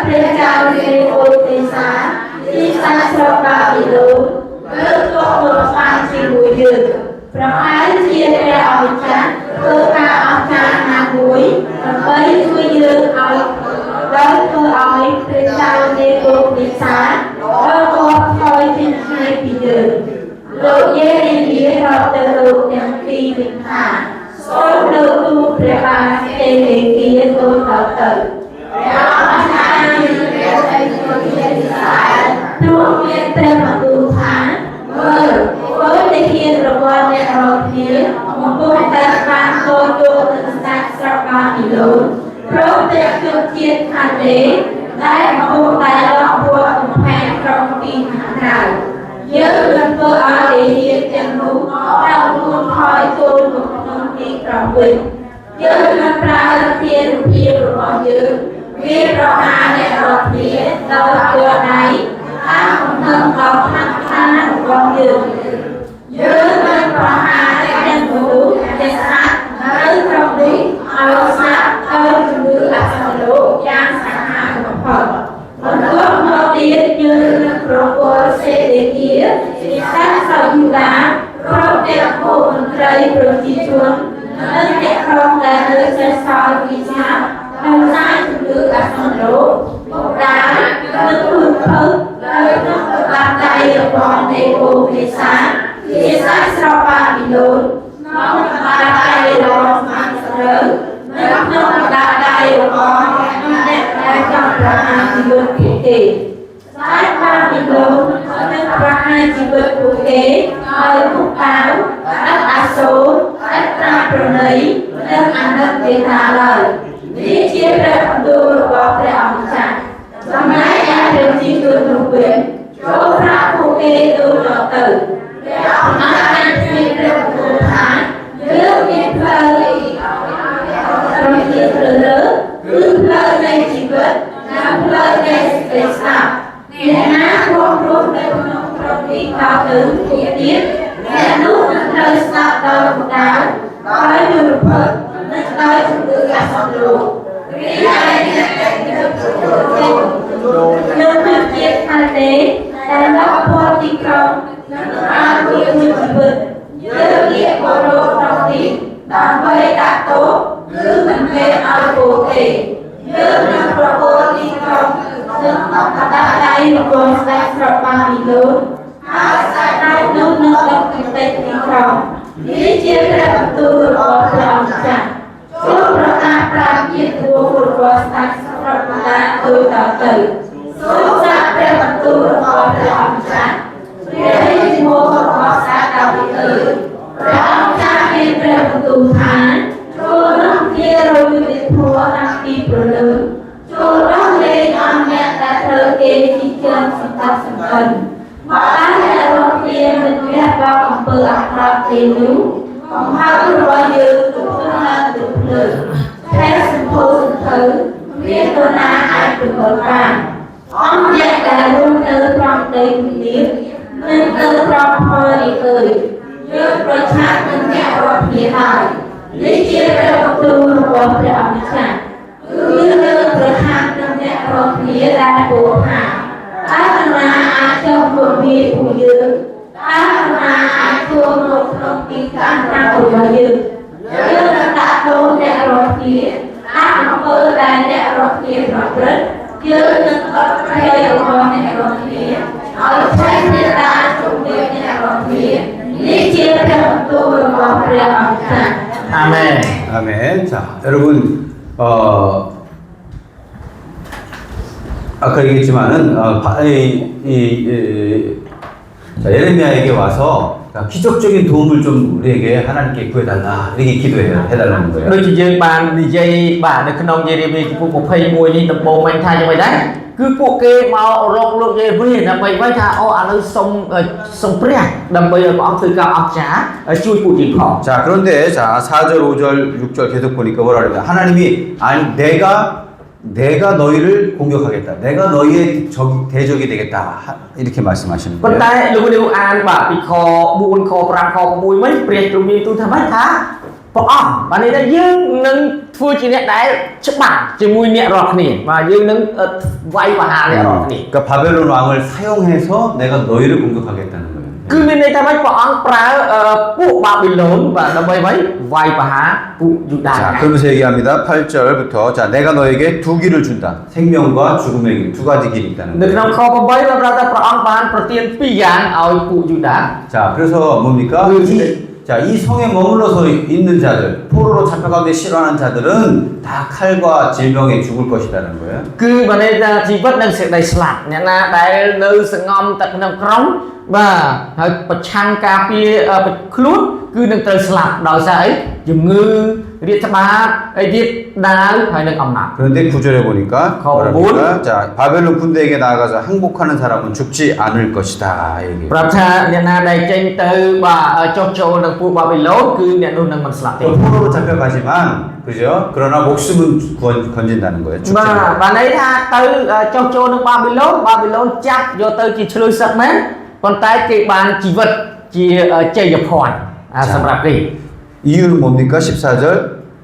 พระเจ้าในโอติสาที่สร้างสบาบิโลนเลิกตัวบทฟังที่บุยยืดพระพายเทียนแก่เอาจันเพื่อการเอาจานนาบุยไปช่วยยืดเอาแล้วเพื่อเอาพระเจ้าในโอติสาแล้วก็คอยทิ้งให้ปีเดินโลกเย่ในนี้เราจะโลกยังปีเป็นขาโซ่โลกตูพระบาเอเลกีตัวเราเติร์เราทานยืนเรียนในตัวเทียนสายทุกเมียนเต็มประตูฐานเมื่อในเทียนระบายในรถเทียนมันก็แต่การโตโตถึงสักสบายโลนเพราะเด็กจุดเทียนคันเล็กได้มาพูดแต่ละบัวของแพงตรงปีหาเราเยอะเกินเพื่อเอาเดียจะรู้เราดูคอยตูนของน้องที่ตรงวินเยอะเกินปลาเทียนเพียรอเยอะวิรหาในรถเทียนเราตัวไหนถ้าของเธอเราทั้งท่านรอเยอะเยอะเกินปลาหาในเรื่องรู้จะสักหรือตรงนี้เอาสักเอาดูอัศโลยางสังหารของพ่อuntuk melihat jenis proporsi dia kita saudara protek menteri perjuangan nanti orang dari sesal bisa dan saya juga akan lo dan untuk untuk partai orang Indonesia kita serba bilon mau partai orang Mansur untuk partai orang trong praha jiwat putih. Saya kami belum untuk praha jiwat putih, untuk tahu, asal, pranai, dan anak kita lain. Di ciri penduduk bapa angkat. Sampai ada jiwat putih, coba putih itu dokter. Akan ciri Tuhan, lebih baik. Lebih terlalu. Lời này chỉ vật là lời này để sao để ná không luôn để không trong đi vào từ địa tiết để lúc lời sao đời một đảo nói được phật nên lời chúng tôi gặp xong luôn vì ai nhưng được chiếc hành tế là nó có tình không nó ra quyền như chỉ vật nhớ nghĩa của đồ trong tình đã mới đã tốt cứ mình về ở cụ thể nhớ là proposal khôngซึ่งได้รวมแสดงประมาณนี้อาศัยได้นู้นต้องเป็นที่เขาที่เชื่อเรื่องตัวเราเราจะช่วยประกาศประกิจตัวเราแสดงประมาณตัวเราตื่นช่วยจะเป็นตัวเราเราจะเรียนที่โมเราแสดงเราตื่นเราจะเป็นตัวฐานช่วยนักเรียนเราอยู่ในทัวร์นักปีประเดิมช่วยนักเรียนอันเนี้ยแต่เธอเองที่เชื่อสังกัดสังกัดมาตั้งแต่โรงเรียนเป็นเรื่องราวของเปิดอัตราเรียนรู้ของภาครอยยืนตุกขึ้นมาตุกเลยแค่สังคมสังเกตเรียนตัวนาอาจเป็นบทบาทอ้อมแยกแต่รุ่นเติร์ดรองเต็มนิดนึงเติร์ดรองพอดีเลยเยอะประชาชนแก่รถเพียรายลิเกเรื่องตัวรวมเรื่องวิชาคือเรื่องประชาชนแก่รถเพียรายโบราณอาณาอาเจ้าคนมีผู้ยืนอาณาอาตัวหมดลงปีการตาผู้ยืนยืนตาโตแก่รถเพียอาเปิดได้แก่รถเพียรถเล็กยืนนึกว่าใครเอาของแก่รถเพียเอาใช้เนื้อตาจุ่มเดียวแก่รถเพียนี่เชื่อเรื่องตัวรวมเรื่องวิชา아멘. 아멘. 자, 여러분, 아까 얘기했지만은, 예레미야에게 와서 기적적인 도움을 좀 우리에게 하나님께 구해달라. 이렇게 기도해달라는 거예요. ដូចជាយើងបាននិយាយបាទនៅក្នុងយេរេមីចំពោះ21នេះដំបូងមិញថាយ៉ាងម៉េចដែរគឺពួកគេមករកលោកយេរេមីដើម្បីໄວថាអូឥឡូវសុំព្រះដើម្បីឲ្យព្រះអង្គធ្វើការអស្ចារ្យជួយពួកយើងផង 자, 그런데 자, 4절, 5절, 6절 계속 보니까 뭐라 그래요? 하나님이 아니 내가 너희를 공격하겠다. 내가 너희의 대적이 되겠다. 이렇게 말씀하시는 ប៉ុន្ 거예요. តែលោកអានបាទពីខ4ខ5ខ6មិញព្រះទ្រង់មានទូលថាម៉េចថា ព្រះអង្គបាទនេះថាយើងនឹងធ្វើជាអ្នកដែលច្បាស់ជាមួយអ្នករាល់គ្នាបាទយើងនឹងវាយប្រហារអ្នករាល់គ្នា 그러니까 바벨론 왕을 사용해서 내가 너희를 공격하겠다는 거예요. គឺមានន័យថាម៉េចព្រះអង្គប្រើពួកបាប៊ីឡូនបាទដើម្បីអ្វីវាយប្រហារពួកយូដា 자, 그러면서 얘기합니다. 8절부터 자, 내가 너에게 두 길을 준다. 생명과 죽음의 길, 두 가지 길이 있다는 នៅ 거예요. ក្នុងខ8បានប្រាប់ថាព្រះអង្គបានប្រទានពីរយ៉ាងឲ្យពួកយូដា 자, 그래서 뭡니까? 자, 이 성에 머물러서 있는 자들, 포로로 잡혀가기 싫어하는 자들은 다 칼과 질병에 죽을 것이라는 거예요. គឺបានន័យថាជីវិតនឹងសេចក្តីស្លាប់អ្នកណាដែលនៅសងំទឹកក្នុងក្រុងបាទហើយប្រឆាំងការពារខ្លួនគឺនឹងត្រូវស្លាប់ដោយសារអីជំងឺរាតត្បាតអីទៀតដាវហើយនឹងអំណាច 그런데 9절에 보니까 뭐랍니까? 자, 바벨론 군대에게 나아가서 항복하는 사람은 죽지 않을 것이다. 얘기해요. ប្រាប់ថាអ្នកណាដែលចេញទៅបាទចុះចូលនឹងពួកបាប៊ីឡូនគឺអ្នកនោះនឹងមិនស្លាប់ទេ 포로로 잡혀가지만 그죠? 그러나 목숨은 건진다는 거예요. 죽지 បាទ 않아요. បានន័យថាទៅចុះចូលនឹងបាប៊ីឡូនចាប់យកទៅជាឆ្លើយសឹកមែនប៉ុន្តែគេបានជីវិតជាជ័យភ័ណ្ឌសម្រាប់គេ 이유는 뭡니까? 14절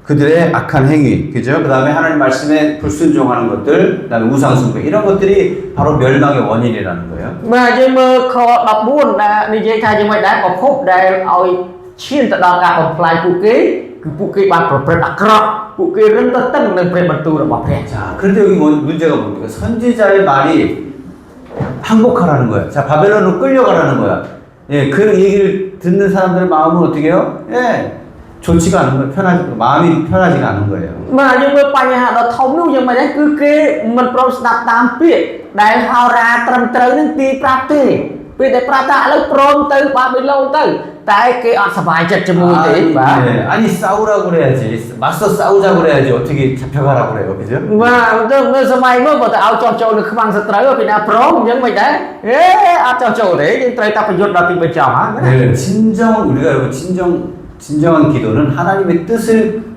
그들의 악한 행위, 그죠? 그 다음에 하나님 말씀에 불순종하는 것들, 그 다음에 우상숭배 이런 것들이 바로 멸망의 원인이라는 거예요. បាទយើងមើលខ14ដែលនិយាយថាយ៉ាងម៉េចដែរប្រភពដែលឲ្យឈានទៅដល់ការបំផ្លាញពួកគេគឺពួកគេបានប្រព្រឹត្តអាក្រក់ពួកគេរឹងទៅតឹងនឹងព្រះបន្ទូលរបស់ព្រះ 자, 그런데 여기 문제가 뭡니까? 선지자의 말이 항복하라는 거야. 자, 바벨론으로 끌려가라는 거야. 예, 그 얘기를 듣는 사람들의 마음은 어떻게 해요? 예, 좋지가 않은 거예요. 마음이 편하지가 않은 거예요. បាទយើងមើលបញ្ហាដ៏ធំនោះយ៉ាងម៉េចដែរគឺគេមិនព្រមស្ដាប់តាមពាក្យដែលហោរាត្រឹមត្រូវនឹងទីប្រាប់ទេពេលដែលប្រាប់ថាឥឡូវព្រមទៅបាប៊ីឡូនទៅតែគេអត់សប្បាយចិត្តជាមួយទេបាទ 네, 아니 싸우라고 그래야지. 맞서 싸우자고 그래야지. 어떻게 잡혀가라고 그래요. 그죠? បាទនៅសម័យនោះបើទៅឲ្យចោះចូលនៅខ្មាំងសត្រូវពីណាព្រមអញ្ចឹងមិនដែរអត់ចោះចូលទេយើងត្រូវតែប្រយុទ្ធដល់ទីបញ្ចប់ហ្នឹង 네, 우리가 여러분 진정한 기도는 하나님의 뜻을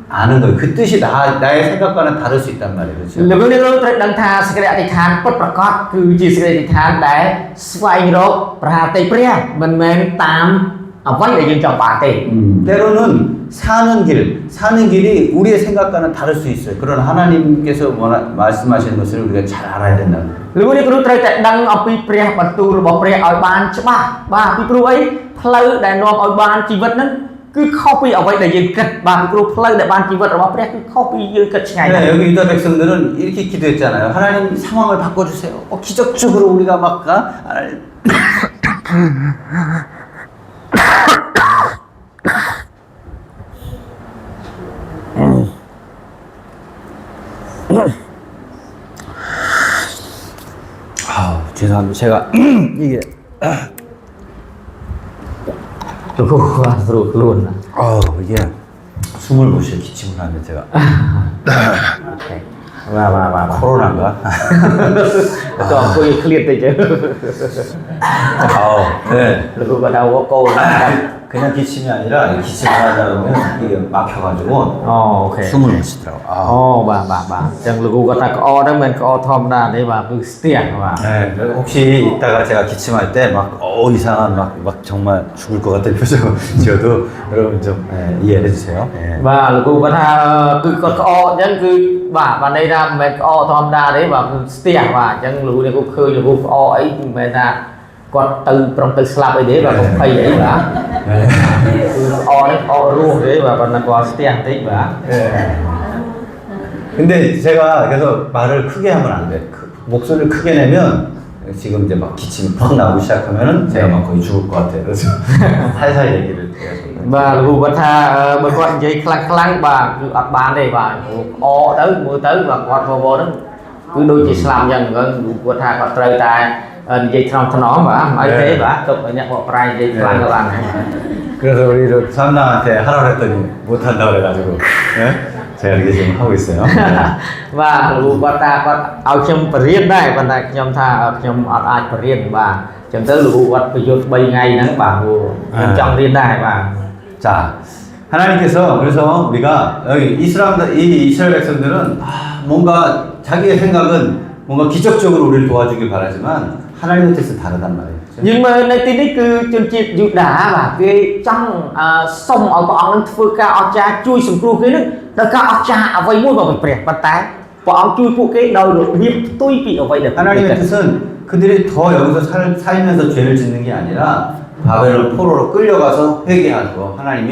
아는 거예요. 그 뜻이 나의 생각과는 다를 수 있단 말이에요. 그렇죠? លោកនេះត្រូវដឹងថាសេចក្តីអធិដ្ឋានពិតប្រាកដគឺជាសេចក្តីអធិដ្ឋានដែលស្វែងរកប្រហារតីព្រះមិនមែនតាមអ្វីដែលយើងចង់បានទេ 때로는 사는 길이 우리의 생각과는 다를 수 있어요. 그러나 하나님께서 말씀하시는 것을 우리가 잘 알아야 된다는 거예요. លោកនេះគ្រូត្រូវតែដឹងអំពីព្រះបន្ទូលរបស់ព្រះឲ្យបានច្បាស់បាទពីព្រោះអីផ្លូវដែលនាំឲ្យបានជីវិតហ្នឹងគឺខុសពីអ្វីដែលយើងគិតបាទពីព្រោះផ្លូវដែលបានជីវិតរបស់ព្រះគឺខុសពីយើងគិតឆ្ងាយណាស់ 네, 여기 유다 백성들은 이렇게 기도했잖아요. 하나님 상황을 바꿔주세요. 기적적으로 우리가 막 죄송합니다. 제가 이게 이게 숨을 못 쉬어 기침을 하는데 제가 코로나인가? તોអង្គុយឃ្លាតតិច 네. លោកក៏ដៅកោ 그냥 기침이 아니라 기침을 하다 보면 이게 막혀가지고 អូខេ 숨을 못 쉬더라고. អូបាទអញ្ចឹងលោកគាត់ថាក្អកហ្នឹងមិនក្អកធម្មតាទេបាទគឺស្ទះបាទ 네, 혹시 이따가 제가 기침할 때 막 이상한 막 정말 죽을 것 같은 표정 지어도 여러분 좀 이해해 주세요. 네. បាទលោកគាត់ថាគឺគាត់ក្អកអញ្ចឹងគឺបាទបានន័យថាមិនមែនក្អកធម្មតាទេបាទគឺស្ទះបាទអញ្ចឹងលោកនេះគាត់ឃើញលោកក្អកអីមិនមែនថាគាត់ទៅប្រំទៅស្លាប់អីទេបាទ20អីបាទគឺក្អកនេះក្អករស់ទេបាទប៉ុន្តែគាត់ស្ទះបន្តិចបាទ 근데 제가 그래서 말을 크게 하면 안 돼. 목소리를 크게 내면 지금 이제 막 기침이 팍 나오기 시작하면은 제가 막 거의 죽을 것 같아요. 그래서 살살 얘기를 해요. បាទលោកគាត់ថាបើគាត់និយាយខ្លាំងបាទគឺអត់បានទេបាទក្អកទៅមើលទៅបាទគាត់វល់ហ្នឹងគឺដូចជាស្លាប់អញ្ចឹងគាត់ថាគាត់ត្រូវតែនិយាយថ្នមបាទមិនអីទេបាទទុកឲ្យអ្នកបកប្រែនិយាយខ្លាំងទៅបាន 그래서 우리 삼남한테 하라고 했더니 못한다고 그래가지고 네? 제가 이렇게 지금 하고 있어요. បាទលោកគាត់ថាគាត់ឲ្យខ្ញុំបរៀនដែរប៉ុន្តែខ្ញុំថាខ្ញុំអត់អាចបរៀនបាទអញ្ចឹងទៅលោកគាត់ប្រយុទ្ធ3ថ្ងៃហ្នឹងបាទខ្ញុំចង់រៀនដែរបាទ 자, 하나님께서 그래서 우리가 여기 이 이스라엘 백성들은 뭔가 자기의 생각은 뭔가 기적적으로 우리를 도와주길 바라지만 하나님의 뜻은 다르단 말이에요. nhưng mà nơi tin đấy cứ chân chiết dụ đá và cái trong sông ở bọn nó phơi cao ở cha chui sùng cua cái nữa nó cao ở cha ở vây mua vào bị bẹt bắt tay bọn chui phụ cái đầu được hiệp tôi bị ở vậy được 하나님의 뜻은 그들이 더 여기서 살면서 죄를 짓는 게 아니라 바벨론 포로로 끌려가서 회개하고 하나님이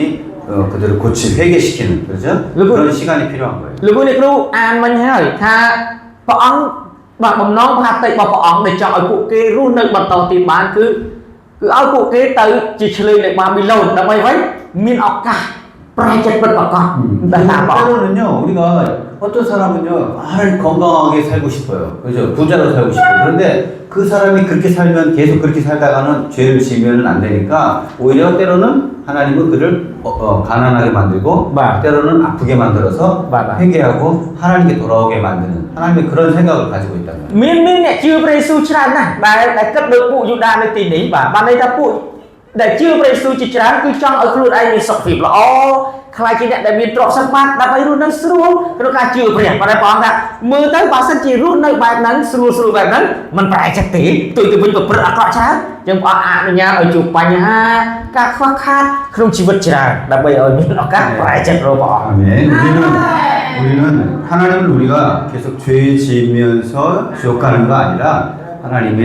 그들을 회개시키는 그렇죠? 그런 시간이 필요한 거예요. លោកនេះគ្រូអានមិញហើយថាព្រះអង្គបាទបំណងផាតិរបស់ព្រះអង្គដែលចង់ឲ្យពួកគេរស់នៅបន្តទៀតបានគឺឲ្យពួកគេទៅជាឆ្លើយនៃបាប៊ីឡូនដើម្បីអ្វីមានឱកាសប្រែចិត្តពិតប្រាកដដែលតាមព្រះអង្គ 때로는요 우리가 어떤 사람은요 건강하게 살고 싶어요. 그렇죠? 부자로 살고 싶어요. 그런데 그 사람이 그렇게 살면 계속 그렇게 살다가는 죄를 지으면 안 되니까 오히려 때로는 하나님은 그를 가난하게 만들고 때로는 아프게 만들어서 회개하고 하나님께 돌아오게 만드는 하나님의 그런 생각을 가지고 있다는 거예요. មានអ្នកជឿព្រះយេស៊ូវច្រើនណាស់ដែលគិតដូចពួកយូដានៅទីនេះបានន័យថាពួកដែលជឿព្រះយេស៊ូវជាច្រើនគឺចង់ឲ្យខ្លួនឯងមានសុខភាពល្អខ្លាចជាអ្នកដែលមានទ្រព្យសម្បត្តិដើម្បីរស់នៅស្រួលក្នុងការជឿព្រះប៉ុន្តែព្រះអង្គថាមើលទៅបើសិនជារស់នៅបែបហ្នឹងស្រួលបែបហ្នឹងมันប្រែចិត្តទេទុយទៅវិញប្រព្រឹត្តអាក្រក់ច្រើនចឹងព្រះអង្គអនុញ្ញាតឲ្យជួបបញ្ហាការខ្វះខាតក្នុងជីវិតច្រើនដើម្បីឲ្យមានឱកាសប្រែចិត្តរកព្រះអង្គ 아멘. 우리는 하나님을 우리가 계속 죄 지으면서 지옥 가는 거 아니라 하나님의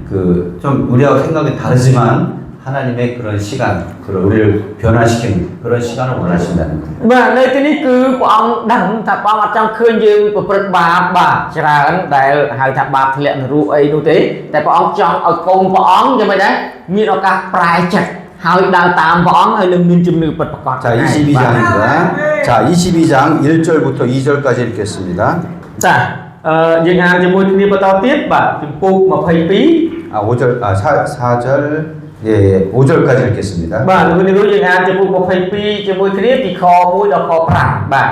그 좀 우리하고 생각이 다르지만 하나님의 그런 시간, 우리를 변화시키는 그런 시간을 원하신다는 거예요. បាទនៅទីនេះគឺព្រះអង្គដឹងថាព្រះអង្គអត់ចង់ឃើញយើងប្រព្រឹត្តបាបបាទច្រើនដែលហៅថាបាបធ្លាក់នរកអីនោះទេតែព្រះអង្គចង់ឲ្យកូនព្រះអង្គយ៉ាងម៉េចដែរមានឱកាសប្រែចិត្តហើយដើរតាមព្រះអង្គហើយនឹងមានជំនឿពិតប្រាកដ 자, 22장입니다. 자, 22장 1절부터 2절까지 읽겠습니다. ចាយើងអានជាមួយគ្នាបន្តទៀតបាទជំពូក22 4절, 예, 5절까지 읽겠습니다. បាទលោកនាងយើងអានជំពូក22ជាមួយគ្នាពីខ1ដល់ខ5បាទ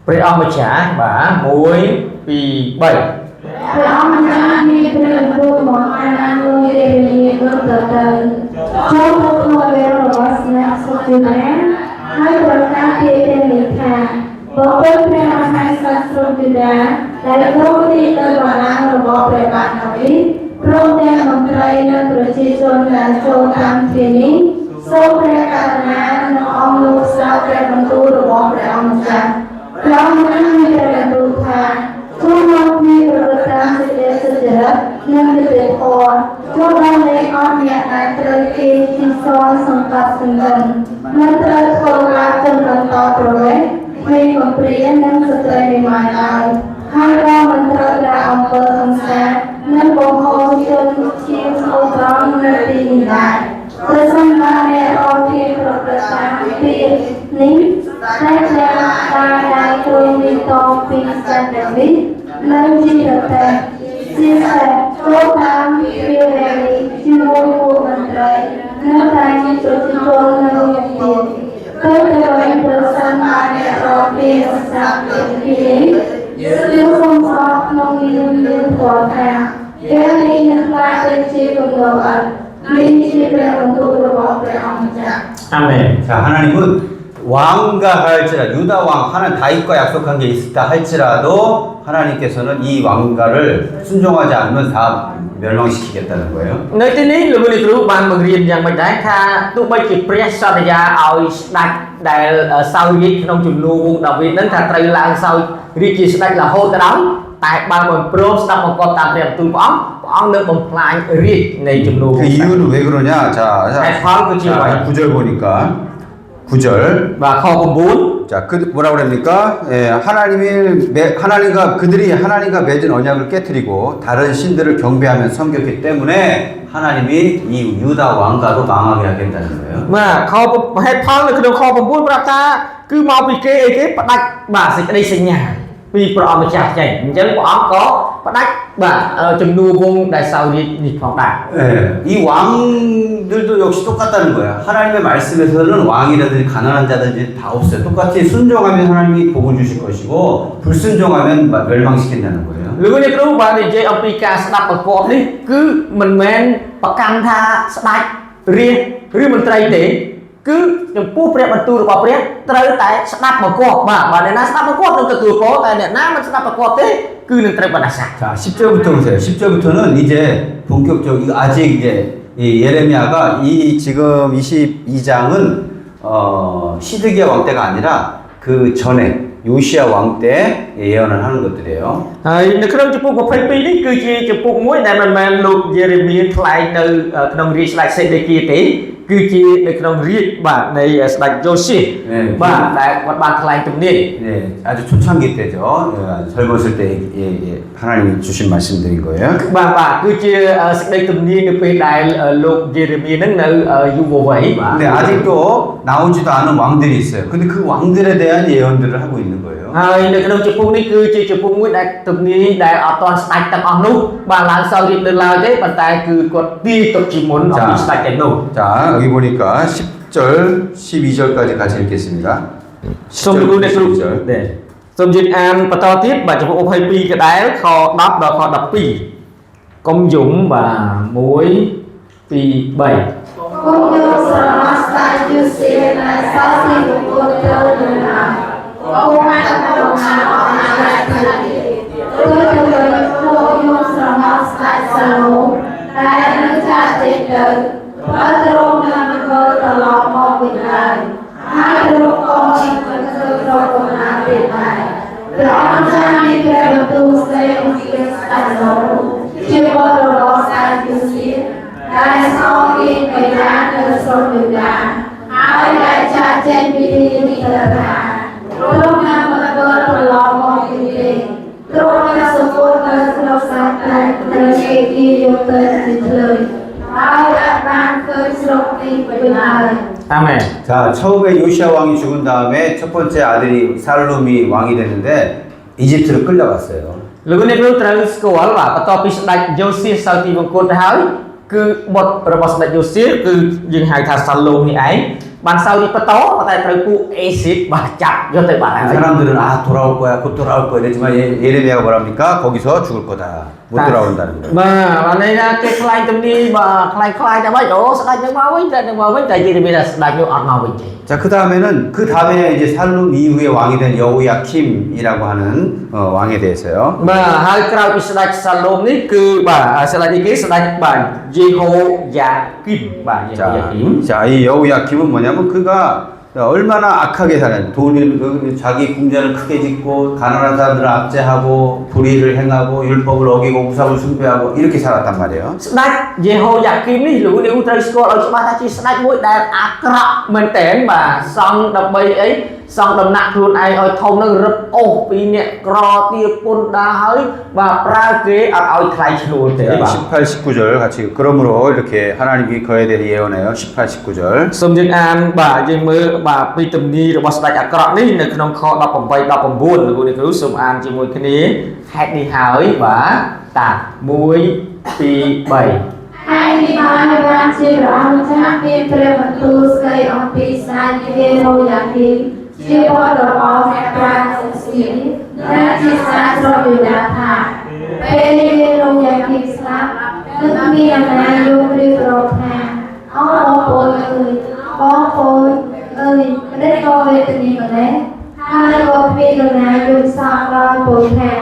ព្រះអង្គម្ចាស់បាទ1 2 3 ព្រះអង្គម្ចាស់មានព្រះបន្ទូលមកអានមួយរៀបរៀងដូចតទៅចូលមកក្នុងពេលរបស់អ្នកសុខជំនាញហើយប្រកាសជាព្រះនិថាបងប្អូនព្រះមហាក្សត្រទ្រង់ទីដាដែលទ្រង់ទីទៅបលារបស់ព្រះបាទណាវីព្រមទាំងមន្ត្រីនិងប្រជាជនដែលចូលតាមទ្វារនេះសូមព្រះករុណានិងអង្គលោកស្ដាប់ព្រះបន្ទូលរបស់ព្រះអង្គម្ចាស់ព្រះអង្គមានព្រះបន្ទូលថាចូលមកមានប្រវត្តិតាមសេចក្តីសុចរិតនិងយុត្តិធម៌ចូលដល់លេខអស់អ្នកដែលត្រូវគេទីសងសង្កត់សង្កិនមិនត្រូវធ្វើបាបចំបន្តប្រវេសភ័យកំព្រានិងស្ត្រីមេម៉ាយឡើយហើយក៏មិនត្រូវដាក់អំពើហិង្សានិងបំហូរជនជាស្អុត្រង់នៅទីនេះដែរប្រសិនបើអ្នកអរគ្នាប្រព្រឹត្តតាមពីនេះតែព្រះដែលទ្រង់មានតបពីសត្វដាវីតនៅជាតែជាតែចូលតាមពីរានីជាមួយពួកមន្ត្រីនៅតែជាប្រជាជននៅនេះទៀតទៅវិញប្រសិនបើអ្នកអរគ្នាស្ដាប់ពីនេះយើងសូមអរក្នុងនាមយើងគាត់ថាពេលនេះនឹងក្លាយទៅជាគំនូរអត់មានជាព្រះបន្ទូលរបស់ព្រះអង្គម្ចាស់ អាមែន 자, 하나님은 왕가 할지라도 유다 왕 하나님 다윗과 약속한 게 있다 할지라도 하나님께서는 이 왕가를 순종하지 않으면 다 멸망시키겠다는 거예요. នៅទីនេះលោកនាងគ្រូបានបង្រៀនយ៉ាងម៉េចដែរថាទោះបីជាព្រះសន្យាឲ្យស្ដេចដែលសោយរាជក្នុងជំនួសវងដាវីតនឹងថាត្រូវឡើងសោយរាជជាស្ដេចរហូតទៅដល់តែបើមិនព្រមស្ដាប់បង្គាប់តាមព្រះបន្ទូលព្រះអង្គនឹងបំផ្លាញរាជនៃជំនួស 그 이유는 왜 그러냐? 자, តែផលគឺជាអ្វី 9절 보니까 9절. បាទខ9 자, 그 뭐라 그럽니까? 예, 하나님과 그들이 하나님과 맺은 언약을 깨뜨리고 다른 신들을 경배하며 섬겼기 때문에 하나님이 이 유다 왕가도 망하게 하겠다는 거예요. បាទខហេតុផលនៅក្នុងខ9ប្រាប់ថាគឺមកពីគេអីគេផ្ដាច់បាទសេចក្តីសញ្ញាពីព្រះអង្គម្ចាស់ចេញអញ្ចឹងព្រះអង្គក៏ផ្ដាច់បាទជំនួសវងដែលសោយរាជនេះផងដែរ 예, 이 왕들도 역시 똑같다는 거야. 하나님의 말씀에서는 왕이라든지 가난한 자든지 다 없어요. 똑같이 순종하면 하나님이 복을 주실 것이고 불순종하면 멸망시킨다는 거예요. លោកនេះគ្រូបាននិយាយអំពីការស្ដាប់បង្គាប់នេះគឺមិនមែនប្រកាន់ថាស្ដេចរាជឬមន្ត្រីទេគឺចំពោះព្រះបន្ទូលរបស់ព្រះត្រូវតែស្ដាប់បង្គាប់បាទបើអ្នកណាស្ដាប់បង្គាប់នឹងទទួលពរតែអ្នកណាមិនស្ដាប់បង្គាប់ទេគឺនឹងត្រូវបណ្ដាសា 자, 10절부터 보세요. 10절부터는 이제 본격적으로 아직 이제 이 예레미야가 이 지금 22장은 시드기야 왕 때가 아니라 그 전에 요시야 왕 때 예언을 하는 것들이에요. Nơi trong chụp của phép đi cứ chỉ chụp mũi này mình lục Jeremy lại nơi trong riêng lại xây để kia thế cứ chỉ trong riêng bạn này lại Joshi bạn đại bạn lại trong niên 네, 아주 초창기 때죠. 아주 젊었을 때 하나님이 주신 말씀드린 거예요. bạn cứ chỉ đây trong niên được về đại lục Jeremy nâng nơi du vô vậy 근데 아직도 나오지도 않은 왕들이 있어요. 근데 그 왕들에 대한 예언들을 하고 있는 거예요. nơi trong chụp này cứ chỉ chụp mũi đại trong niên đại ở toàn sạch tầm ông nút bạn làm sao đi được lao thế bạn tại cứ có ti tập chỉ muốn ở sạch cái nút. 자, 여기 보니까 10절, 12절까지 같이 읽겠습니다. Xong luôn đây luôn. Để. Xong dịch an và to tiếp bà trong ô hay pi cái đáy kho đắp đó kho đập pi. Công dụng và muối pi 7. Công dụng semesta justru sasi betul dengan Tuhan orang tadi. Công dụng semesta selalu dan mencatat dan patron dan bertolak memberikan. Hai terus kami bertolak memberikan. Berangkat di betul saya untuk selalu. Siapa orang saya justru đại sau khi người đã được sống được đàn ai đã trả trên đi là lúc nào mà có lo mong gì lúc nào số phận nó sát lại từ khi đi vô tới thì lời ai đã ban khơi sống đi với ai. Amen. 자, 처음에 요시야 왕이 죽은 다음에 첫 번째 아들이 살룸이 왕이 됐는데 이집트로 끌려갔어요. Lúc này tôiត្រូវស្គាល់បាទបន្ទាប់ពីស្ដេចយូស៊ីសៅទីបង្គត់ហើយគឺបុត្ររបស់ស្ដេចយូស៊ីគឺយើងហៅថាសាឡូមនេះឯងបានសៅនេះបន្តតែត្រូវពួកអេស៊ីតបាទចាប់យកទៅបាត់ហើយ 사람들은 아 돌아올 거야 곧 돌아올 거야 그랬지만 예레미야가 뭐랍니까? 거기서 죽을 거다 못 돌아온다는 거예요. បាទនេះថាគេខ្លាញ់ទំនីបាទខ្លាញ់តែមិនអូស្ដេចនឹងមកវិញតែនឹងមកវិញតែយេរេមៀថាស្ដេចនោះអត់មកវិញទេ 자, 그 다음에 이제 살룸 이후에 왕이 된 여호야킴이라고 하는 왕에 대해서요. បាទហើយក្រោយពីស្ដេចសាឡូមនេះគឺបាទស្ដេចនេះគេស្ដេចបាទយេហូយ៉ាគីមបាទយេហូយ៉ាគីម 자, 이 여호야킴은 뭐냐면 그가 얼마나 악하게 사는 돈을 자기 궁전을 크게 짓고 가난한 사람들을 압제하고 불의를 행하고 율법을 어기고 우상을 숭배하고 이렇게 살았단 말이에요. ស្ដេចយេហូយ៉ាគីមនេះលោកនេះត្រូវស្គាល់ឲ្យច្បាស់ថាជាស្ដេចមួយដែលអាក្រក់មែនតើបាទសង់ដើម្បីអីសង់ដំណាក់ខ្លួនឯងឲ្យធំនឹងរឹបអូសពីអ្នកក្រទាពុនដាហើយបាទប្រើគេអត់ឲ្យថ្លៃឈ្នួលទេបាទ 18, 19절 같이 그러므로 이렇게 하나님이 그에 대해 예언해요. 18, 19절. សូមយើងអានបាទយើងមើលបាទពីទំនីរបស់ស្ដេចអាក្រក់នេះនៅក្នុងខ18 19លោកនេះគ្រូសូមអានជាមួយគ្នាហេតុនេះហើយបាទតា1 2 3 Hai đi mai ban chỉ rõ chắc biếtព្រះបន្ទូលស្ដីអំពីស្ដេចយេហូយ៉ាគីមជាបុត្ររបស់ព្រះប្រាសាទដែលជាសាស្ត្រវិដាថាពេលយេហូយ៉ាគីមស្លាប់នឹងមានអាណាយករៀបរាប់ថាអូបងប្អូនអើយព្រះក៏វេទនាម្លេះហើយក៏មានអាណាយកសោកដល់ពលថា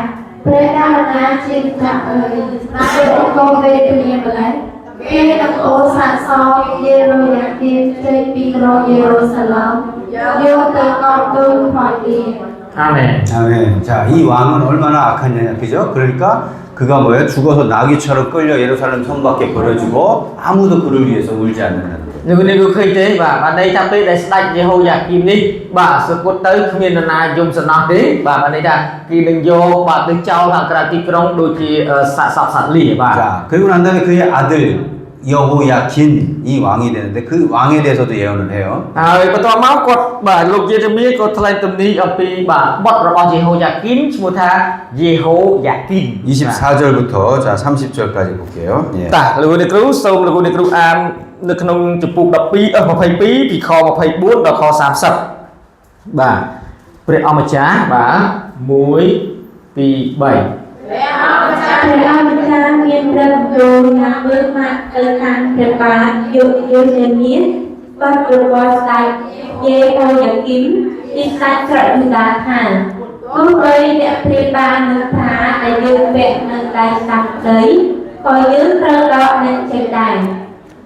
ព្រះដាណាជាម្ចាស់អើយហើយក៏វេទនាម្លេះគេនឹងអូសាសោយេរូយ៉ាគីមចេញពីក្រុងយេរូសាឡឹមយកទៅកប់ទូលផងទៀត Amen. 아멘. 자, 이 왕은 얼마나 악하냐, 그죠? 그러니까 그가 뭐예요? 죽어서 나귀처럼 끌려 예루살렘 성 밖에 버려지고 아무도 그를 위해서 울지 않는다는 거예요. លោកនេះគឺឃើញទេបាទបានន័យថាពេលដែលស្ដេចយេហូយ៉ាគីមនេះបាទសគត់ទៅគ្មាននរណាយំសំណោះទេបាទបានន័យថាគេនឹងយកបាទទៅចោលខាងក្រៅទីក្រុងដូចជាសាកសពសត្វលីបាទ 자, 그리고 난 다음에 그의 아들 여호야킨 이 왕이 되는데 그 왕에 대해서도 예언을 해요. ហើយបន្ទាប់មកគាត់បាទលោកយេរេមៀគាត់ថ្លែងទំនីអំពីបាទបុត្ររបស់យេហូយ៉ាគីមឈ្មោះថាយេហូយ៉ាគីម 24절부터 자 30절까지 볼게요. 예. តាលោកអ្នកគ្រូសូមលោកអ្នកគ្រូអាននៅក្នុងចំពុក12 22ពីខ24ដល់ខ30បាទព្រះអម្ចាស់បាទ1 2 3 ព្រះអង្គចាស់មានព្រះយល់ណាស់មើលមកទៅខាងព្រះបាទយុជាមានបាត់របស់ស្ដេចយេហូយ៉ាគីមទីស្ដេចក្រយូដាថាទោះបីអ្នកព្រាបបាននឹងថាដែលយើងពាក់នឹងដៃសាប់ដីក៏យើងត្រូវដកអ្នកចេញដែរ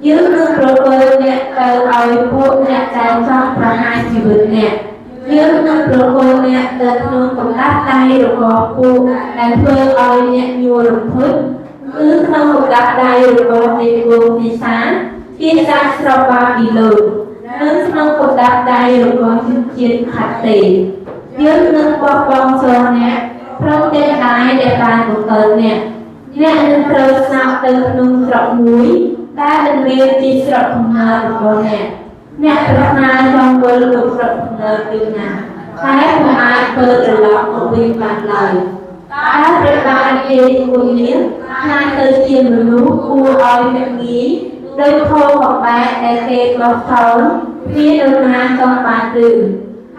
យើងនឹងប្រកល់អ្នកទៅឲ្យពួកអ្នកដែលចង់ប្រហារជីវិតអ្នកយើងនឹងប្រកល់អ្នកទៅក្នុងកម្រិតដៃរបស់ពួកដែលធ្វើឲ្យអ្នកញ័ររំភើបគឺក្នុងកម្រិតដៃរបស់នៃវងនេសាទជាសាស្ត្ររបស់បាប៊ីឡូននិងក្នុងកម្រិតដៃរបស់ជនជាតិខាត់ទេយើងនឹងបោះបង់ចោលអ្នកព្រមទាំងដៃដែលបានបង្កើតអ្នកនឹងត្រូវស្នាក់ទៅក្នុងស្រុកមួយដែលមានទីស្រុកកំណើតរបស់អ្នកប្រាថ្នាចង់វិលទៅស្រុកកំណើតពីណាតែពុំអាចធ្វើត្រឡប់មកវិញបានឡើយតែព្រះបាទគេគួរនេះថាទៅជាមនុស្សគួរឲ្យមេងាយដោយខោបបែកដែលគេបោះចោលវានរណាចង់បានឬ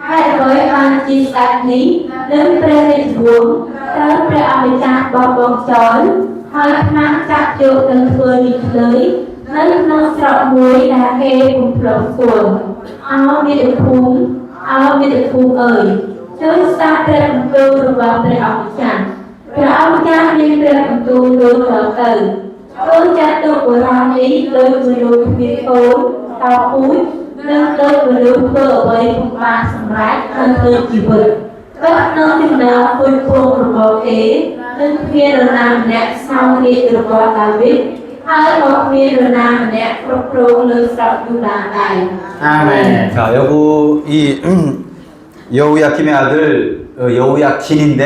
ហើយអ្វីបានជាស្ដេចនេះនឹងព្រះរាជវង្សត្រូវព្រះអម្ចាស់បោះបង់ចោលហើយខ្មាំងចាក់យកទៅធ្វើនេះលើយនៅក្នុងស្រុកមួយដែលគេពុំផ្លុំស្គាល់អោមាតុភូមិអើយជួយស្ដាប់ព្រះបន្ទូលរបស់ព្រះអម្ចាស់មានព្រះបន្ទូលដូចទៅចូលចាត់ទុកបុរសនេះដោយមនុស្សមានកូនតោពូជនិងដោយមនុស្សធ្វើអ្វីពុំបានសម្រេចក្នុងជីវិតបើក្នុងចំណោមពុជពងរបស់គេនឹងមាននរណាម្នាក់ស្នងរាជរបស់ដាវីតហើយក៏មាននរណាម្នាក់គ្រប់គ្រងលើស្រុកយូដាដែរ Amen. 자, 이 여우야킴의 아들 여우야킨인데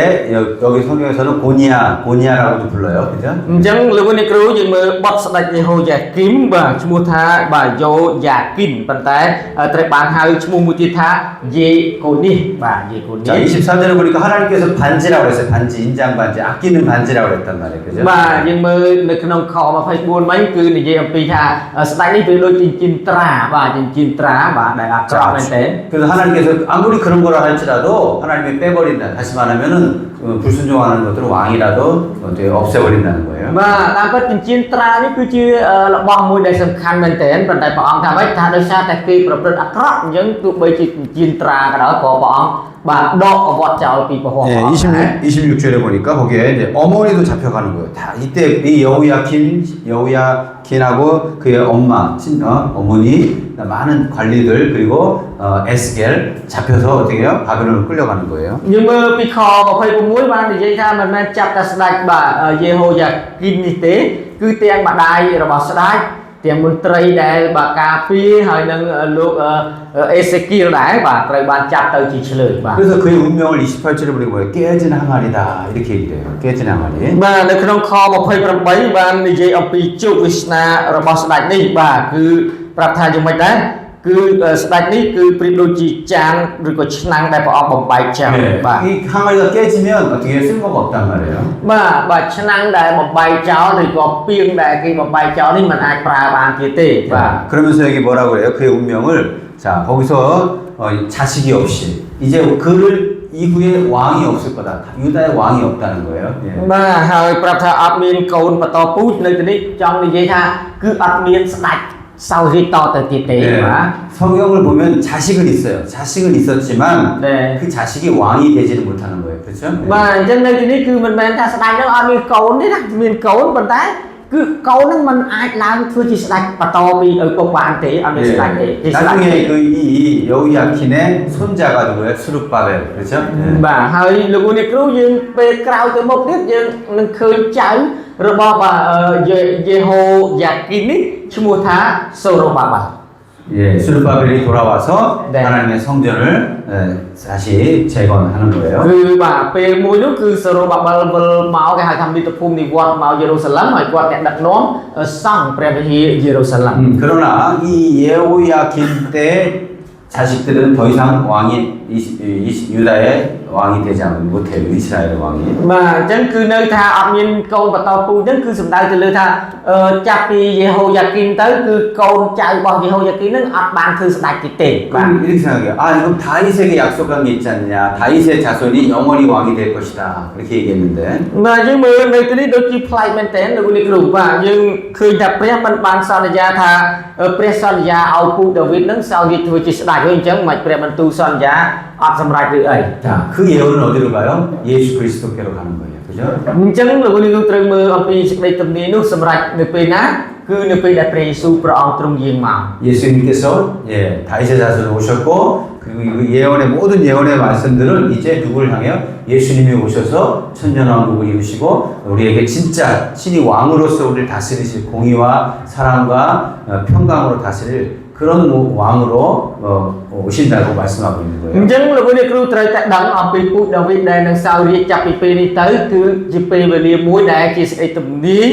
여기 성경에서는 고니아라고도 불러요, 그죠? Chẳng lưu ní cứu nhưng mà bắt sạch Jehoiakim và chúng ta bà Jehoiakim bàn tay tại bàn hai chúng ta tha Jekoni bà 자, Jekoni 23절에 보니까 하나님께서 반지라고 그랬어요. 반지, 인장 반지, 아끼는 반지라고 그랬단 말이에요, 그죠? bà nhưng mà nơi trong kho mà phải buôn mấy cứ như vậy ông tha sạch ní từ đôi chín tra bà chín tra bà đại ác 자, 그래서 하나님께서 아무리 그런 거라 할지라도 하나님이 빼버린다. 다시 말하면은 불순종하는 것들은 왕이라도 어떻게 없애버린다는 거예요. và ta có chín tra ní cứ chưa là bom mùi đầy sầm khăn bên tên bàn tay bọn tham ấy tha đôi xa tại khiប្រព្រឹត្តអាក្រក់អញ្ចឹងទោះបីជាchín traក៏ដោយក៏ព្រះអង្គបាទដកអវត្តចោលពីពហុ 예, 26절에 보니까 거기에 이제 어머니도 잡혀가는 거예요. 다 이때 이 여우야킨하고 그의 엄마, 어머니, 많은 관리들 그리고 에스겔 잡혀서 어떻게 해요? 바벨론으로 끌려가는 거예요. nhưng mà vì kho mà phải có muối ban thì dây tha mình mang chặt ta sạch bà Jehoiakim như thế cứ tiền bà đai rồi bà sạch tiền môn tây đây bà cà phê hay nâng lúc Ezekiel đấy bà tây ban chặt tới chỉ lời bà 그래서 그의 운명을 28절에 보니까 뭐예요? 깨진 항아리다 이렇게 얘기를 해요. 깨진 항아리. bàនៅក្នុងខ28បាននិយាយអំពីជោគវាសនារបស់ស្ដេចនេះបាទគឺប្រាប់ថាយ៉ាងម៉េចដែរគឺស្ដេចនេះគឺប្រៀបដូចជាចានឬក៏ឆ្នាំងដែលព្រះអង្គបំបែកចាំបាទ 이 항아리가 깨지면 어떻게 쓸모가 없단 말이에요. បាទឆ្នាំងដែលបំបែកចោលឬក៏ពាងដែលគេបំបែកចោលនេះมันអាចប្រើបានទៀតទេបាទ 그러면서 여기 뭐라고 그래요? 그의 운명을 자 거기서 자식이 없이 이제 그를 이후에 왕이 없을 거다. 유다의 왕이 없다는 거예요. 예. បាទហើយប្រាប់ថាអត់មានកូនបន្តពូជនៅទីនេះចង់និយាយថាគឺអត់មានស្ដេចសោរីតទៅទៀតទេ 예. បាទ 성경을 보면 자식은 있어요. 자식은 있었지만 네. 그 자식이 왕이 되지는 못하는 거예요. 그렇죠? 예. បាទអញ្ចឹងនៅទីនេះគឺមិនមែនថាស្ដេចនឹងអត់មានកូនទេណាមានកូនប៉ុន្តែគឺកូននឹងមិនអាចឡើងធ្វើជាស្ដេចបន្តពីឪពុកបានទេអត់មានស្ដេចទេគេស្ដេច 나중에 그 이 여우야킨의 손자가 누구예요? 수룹바벨. 그렇죠? 예. បាទហើយលោកនេះគ្រូយើងពេលក្រោយទៅមុខទៀតយើងនឹងឃើញចៅរបស់យេហូយ៉ាគីមនេះឈ្មោះថាសូរ៉ូបាបាល់ 예, 수룹바벨이 돌아와서 네. 하나님의 성전을 다시 재건하는 거예요. គឺបាទពេលមួយនោះគឺសូរ៉ូបាបាល់វិលមកគេហៅថាមាតុភូមិនិវត្តមកយេរូសាឡឹមហើយគាត់អ្នកដឹកនាំសង់ព្រះវិហារយេរូសាឡឹម 그러나 이 예호야킨 때 자식들은 더 이상 왕이 유다의 왕이 되지 못해요. 이스라엘의 왕이. បាទអញ្ចឹងគឺនៅថាអត់មានកូនបន្តពូជហ្នឹងគឺសំដៅទៅលើថាចាប់ពីយេហូយ៉ាគីមទៅគឺកូនចៅរបស់យេហូយ៉ាគីមហ្នឹងអត់បានធ្វើស្ដេចទៀតទេបាទ 그럼 이렇게 생각해요. 아, 그럼 다윗에게 약속한 게 있지 않느냐. 다윗의 자손이 영원히 왕이 될 것이다. 그렇게 얘기했는데. បាទយើងមើលនៅទីនេះដូចជាប្លែកមែនតើលោកនេះគ្រូបាទយើងឃើញថាព្រះបានសន្យាថាព្រះសន្យាឲ្យពូដាវីតហ្នឹងសោយវាធ្វើជាស្ដេចហើយអញ្ចឹងមិនព្រះបន្ទូលសន្យាអត់សម្រេចឬអី 자, 그 예언은 어디로 가요? 예수 그리스도께로 가는 거예요. 그죠? អញ្ចឹងលោកនេះគ្រូត្រូវមើលអំពីសេចក្តីទំនាយនោះសម្រេចនៅពេលណា គឺនៅពេលដែលព្រះយេស៊ូវព្រះអង្គទ្រង់យាងមក 예수님께서 예, 다윗의 자손을 오셨고 그리고 그 예언의 모든 예언의 말씀들은 이제 누구를 향해요? 예수님이 오셔서 천년왕국을 이루시고 우리에게 진짜 신이 왕으로서 우리를 다스리실 공의와 사랑과 평강으로 다스릴 그런 왕으로 오신다고 말씀하고 있는 អញ្ 거예요. ចឹងលោកអ្នកគ្រូត្រូវតែដឹងអំពីពូជដាវីតដែលនឹងសោយរាជ្យចាប់ពីពេលនេះទៅគឺជាពេលវេលាមួយដែលជាសេចក្តីទំនាយ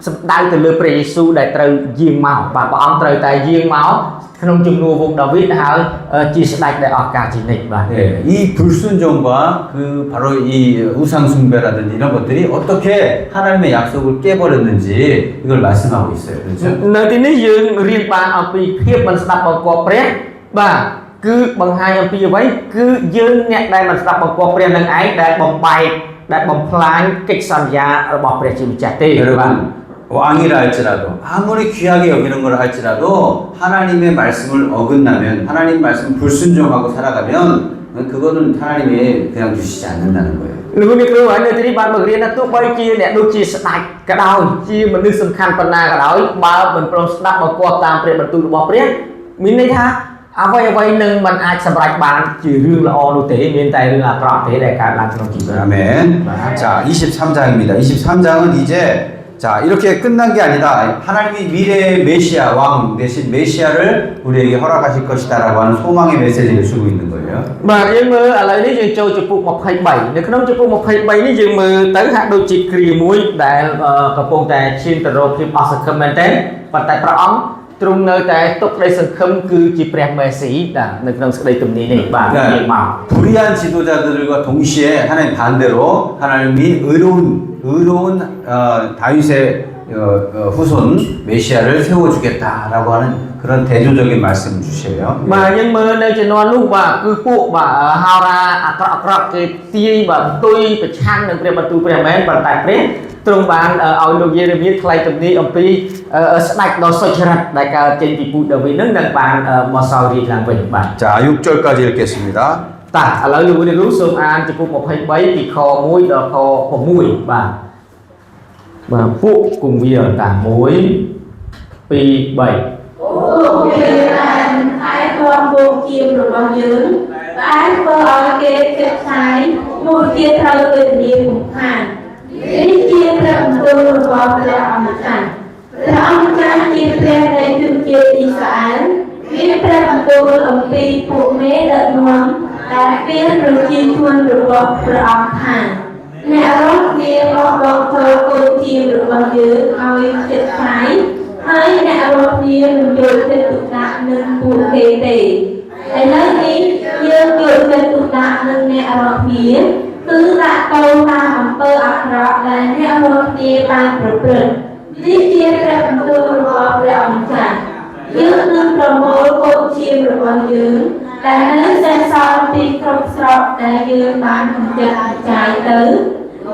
សម្ដៅទៅលើព្រះយេស៊ូវដែលត្រូវយាងមកបាទព្រះអង្គត្រូវតែយាងមកក្នុងជំនួសវងដាវីតហើយជាស្ដេចដែលអស់កាលជានិច្ចបាទ 예, 이 불순종과 그 바로 이 우상 숭배라든지 이런 것들이 어떻게 하나님의 약속을 깨버렸는지 이걸 말씀하고 있어요. 그렇죠? នៅទីនេះយើងរៀនបានអំពីភាពមិនស្ដាប់បង្គាប់ព្រះបាទគឺបង្ហាញអំពីអ្វីគឺយើងអ្នកដែលមិនស្ដាប់បង្គាប់ព្រះនឹងឯងដែលបំបែកដែលបំផ្លាញកិច្ចសន្យារបស់ព្រះជាម្ចាស់ទេបាទ 여러분 왕이라 할지라도 아무리 귀하게 여기는 걸 할지라도 하나님의 말씀을 어긋나면 하나님 말씀 불순종하고 살아가면 그거는 하나님이 그냥 두시지 않는다는 거예요. លោកអ្នកគ្រូហើយនៅទីនេះបានបង្រៀនថាទោះបីជាអ្នកដូចជាស្ដេចក៏ដោយជាមនុស្សសំខាន់ប៉ុណ្ណាក៏ដោយបើមិនព្រមស្ដាប់បង្គាប់តាមព្រះបន្ទូលរបស់ព្រះមានន័យថាអ្វីនឹងមិនអាចសម្រេចបានជារឿងល្អនោះទេមានតែរឿងអាក្រក់ទេដែលកើតឡើងក្នុងជីវិត 아멘. 자, 23장입니다. 23장은 이제 자, 이렇게 끝난 게 아니다. 하나님이 미래의 메시아, 왕 대신 메시아를 우리에게 허락하실 것이다라고 하는 소망의 메시지를 주고 있는 거예요. បាទយើងមើលឥឡូវនេះយើងចូលចំពោះ23នៅក្នុងចំពោះ23នេះយើងមើលទៅហាក់ដូចជាគ្រាមួយដែលកំពុងតែឈានទៅរកភាពអស់សង្ឃឹមមែនទែនប៉ុន្តែព្រះអង្គទ្រង់នៅតែទុកក្តីសង្ឃឹមគឺជាព្រះមេស៊ីដែលនៅក្នុងសេចក្តីទំនាយនេះបាទនិយាយមក 불의한 지도자들과 동시에 하나님 반대로 하나님이 의로운 다윗의 후손 메시아를 세워주겠다라고 하는 그런 대조적인 말씀을 주셔요. បាទយើងមើលនៅជំនាន់នោះបាទគឺពួកបាទហោរាអាក្រក់គេទាយបាទផ្ទុយប្រឆាំងនឹងព្រះបន្ទូលព្រះមែនប៉ុន្តែព្រះទ្រង់បានឲ្យលោកយេរេមៀថ្លែងទំនាយអំពីស្ដេចដ៏សុចរិតដែលកើតចេញពីពូជដាវីតនឹងបានមកសោយរាជ្យឡើងវិញបាទ 자, 6절까지 읽겠습니다. តាឥឡូវលោកនាងសូមអានចំពោះ23ពីខ1ដល់ខ6បាទពួកគង្វាលតា1 2 3 ពួកគេបានហើយความបូជារបស់យើងបានធ្វើឲ្យគេគិតថាមួយទៀតត្រូវទៅនាមពុខាននេះជាព្រះបន្ទូលរបស់ព្រះអម្ចាស់ព្រះអម្ចាស់ជាព្រះនៃជនជាតិអ៊ីស្រាអែលមានព្រះបន្ទូលអំពីពួកមេដឹកនាំដែលមានប្រជាជនរបស់ព្រះអង្គថាអ្នករកគ្នាមកបងធ្វើកូនជារបស់យើងឲ្យចិត្តថ្លៃហើយអ្នករកគ្នាមិនយកចិត្តទុកដាក់នឹងពួកគេទេឥឡូវនេះយើងយកចិត្តទុកដាក់នឹងអ្នករកគ្នាគឺដាក់តោតាមអំពើអាក្រក់ដែលអ្នករកគ្នាបានប្រព្រឹត្តនេះជាព្រះបន្ទូលរបស់ព្រះអម្ចាស់យើងនឹងប្រមូលកូនជារបស់យើងដែលនៅសេសសល់ពីគ្រប់ស្រុកដែលយើងបានកម្ចាត់ចាយទៅ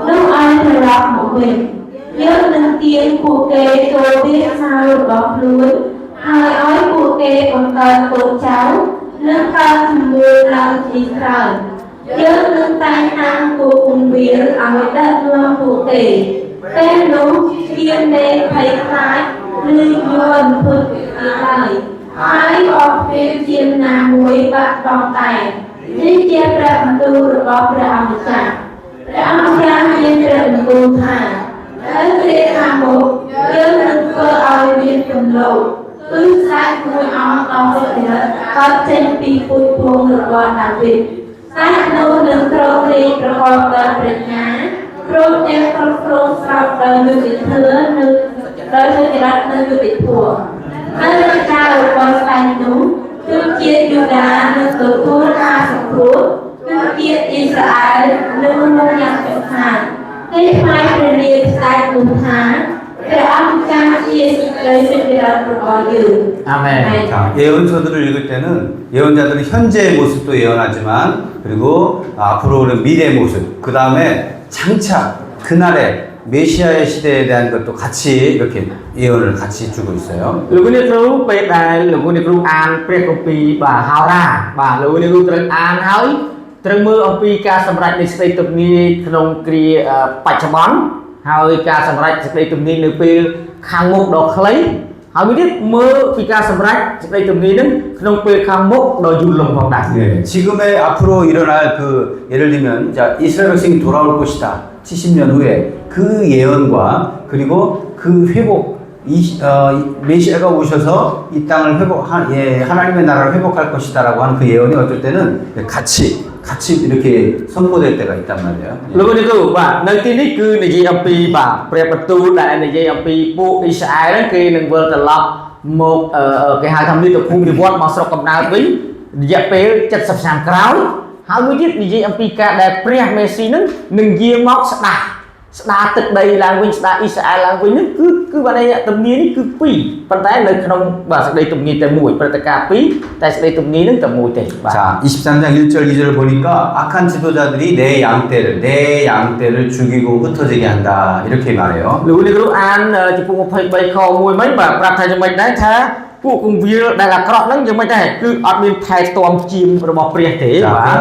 នោះឲ្យត្រឡប់មកវិញយើងនឹងទាញពួកគេចូលវាសារបស់ខ្លួនហើយឲ្យពួកគេបង្កើតកូនចៅនិងកើតជំនឿឡើងទីក្រោយយើងនឹងតែងតាំងពួកគង្វាលឲ្យដឹកនាំពួកគេពេលនោះជានៃភ័យខ្លាចឬយល់ពុតពីហើយហើយអស់ពេលជាណាមួយបាត់បង់តែនេះជាព្រះបន្ទូលរបស់ព្រះអម្ចាស់ព្រះអម្ចាស់មានព្រះបន្ទូលថាហើយព្រះខាងមុខយើងនឹងធ្វើឲ្យមានគំលោគឺស្ដេចមួយអង្គដ៏សុចរិតកើតចេញពីពូជពងរបស់ដាវីតស្ដេចនោះនឹងទ្រង់រាជ្យប្រកបដោយប្រាជ្ញាព្រមទាំងគ្រប់គ្រងស្របដោយយុត្តិធម៌និងដោយសុចរិតនិងយុត្តិធម៌ហើយរាជការរបស់ស្ដេចនោះគឺជាយូដានឹងទទួលការសង្គ្រោះគឺជាអ៊ីស្រាអែលនឹងមកយ៉ាងចង្ហាន់គេផ្សាយព្រះនាមស្ដេចនោះថាព្រះអង្គចាស់ជាសេចក្តីសុចរិតរបស់យើង 아멘. 자, 예언서들을 읽을 때는 예언자들은 현재의 모습도 예언하지만 그리고 앞으로 오는 미래의 모습 그 다음에 장차 그날의 메시아의 시대에 대한 것도 같이 이렇게 예언을 같이 주고 있어요. លោកអ្នកគ្រូពេលដែលលោកអ្នកគ្រូអានព្រះគម្ពីរបាទហោរាបាទលោកអ្នកគ្រូត្រូវអានហើយត្រូវមើលអំពីការសម្រេចនៃសេចក្តីទំនាយក្នុងគ្រាបច្ចុប្បន្នហ ហើយការសម្រេចសេចក្តីទំនាញនៅពេលខាងមុខដ៏ខ្លីហើយមួយទៀតមើលពីការសម្រេចសេចក្តីទំនាញនឹងក្នុងពេលខាងមុខដ៏យូរលង់ផងដែរ 네, 지금의 앞으로 일어날 그 예를 들면 자 이스라엘 백성이 돌아올 것이다 70년 후에 그 예언과 그리고 그 회복 메시아가 오셔서 이 땅을 하나님의 나라를 회복할 것이다라고 하는 그 예언이 어떨 때는 같이 이렇게 선포될 때가 있단 말이에요. លោកនេះគឺបាទនៅទីនេះគឺនិយាយអំពីបាទព្រះបន្ទូលដែលនិយាយអំពីពួកអ៊ីស្រាអែលគេនឹងវិលត្រឡប់មកគេហៅថាមាតុភូមិនិវត្តន៍មកស្រុកកំណើតវិញរយៈពេល70ឆ្នាំក្រោយហើយមួយទៀតនិយាយអំពីការដែលព្រះមេស៊ីនឹងនឹងយាងមកស្ដារទឹកដីឡើងវិញស្ដារអ៊ីស្រាអែលឡើងវិញនឹងគឺបានន័យទំនាញនេះគឺពីរប៉ុន្តែនៅក្នុងបាទសេចក្តីទំនាញតែមួយព្រឹត្តិការណ៍ពីរតែសេចក្តីទំនាញនឹងតែមួយទេបាទ 자, 23장 1절 2절을 보니까 악한 지도자들이 내 양떼를 죽이고 흩어지게 한다. 이렇게 말해요. លោកនេះគ្រូអានចំពោះ23ខ1មិញបាទប្រាប់ថាយ៉ាងម៉េចដែរថាពួកគង្វាលដែលអាក្រក់ហ្នឹងយ៉ាងម៉េចដែរគឺអត់មានថែទាំជាមរបស់ព្រះទេបាទ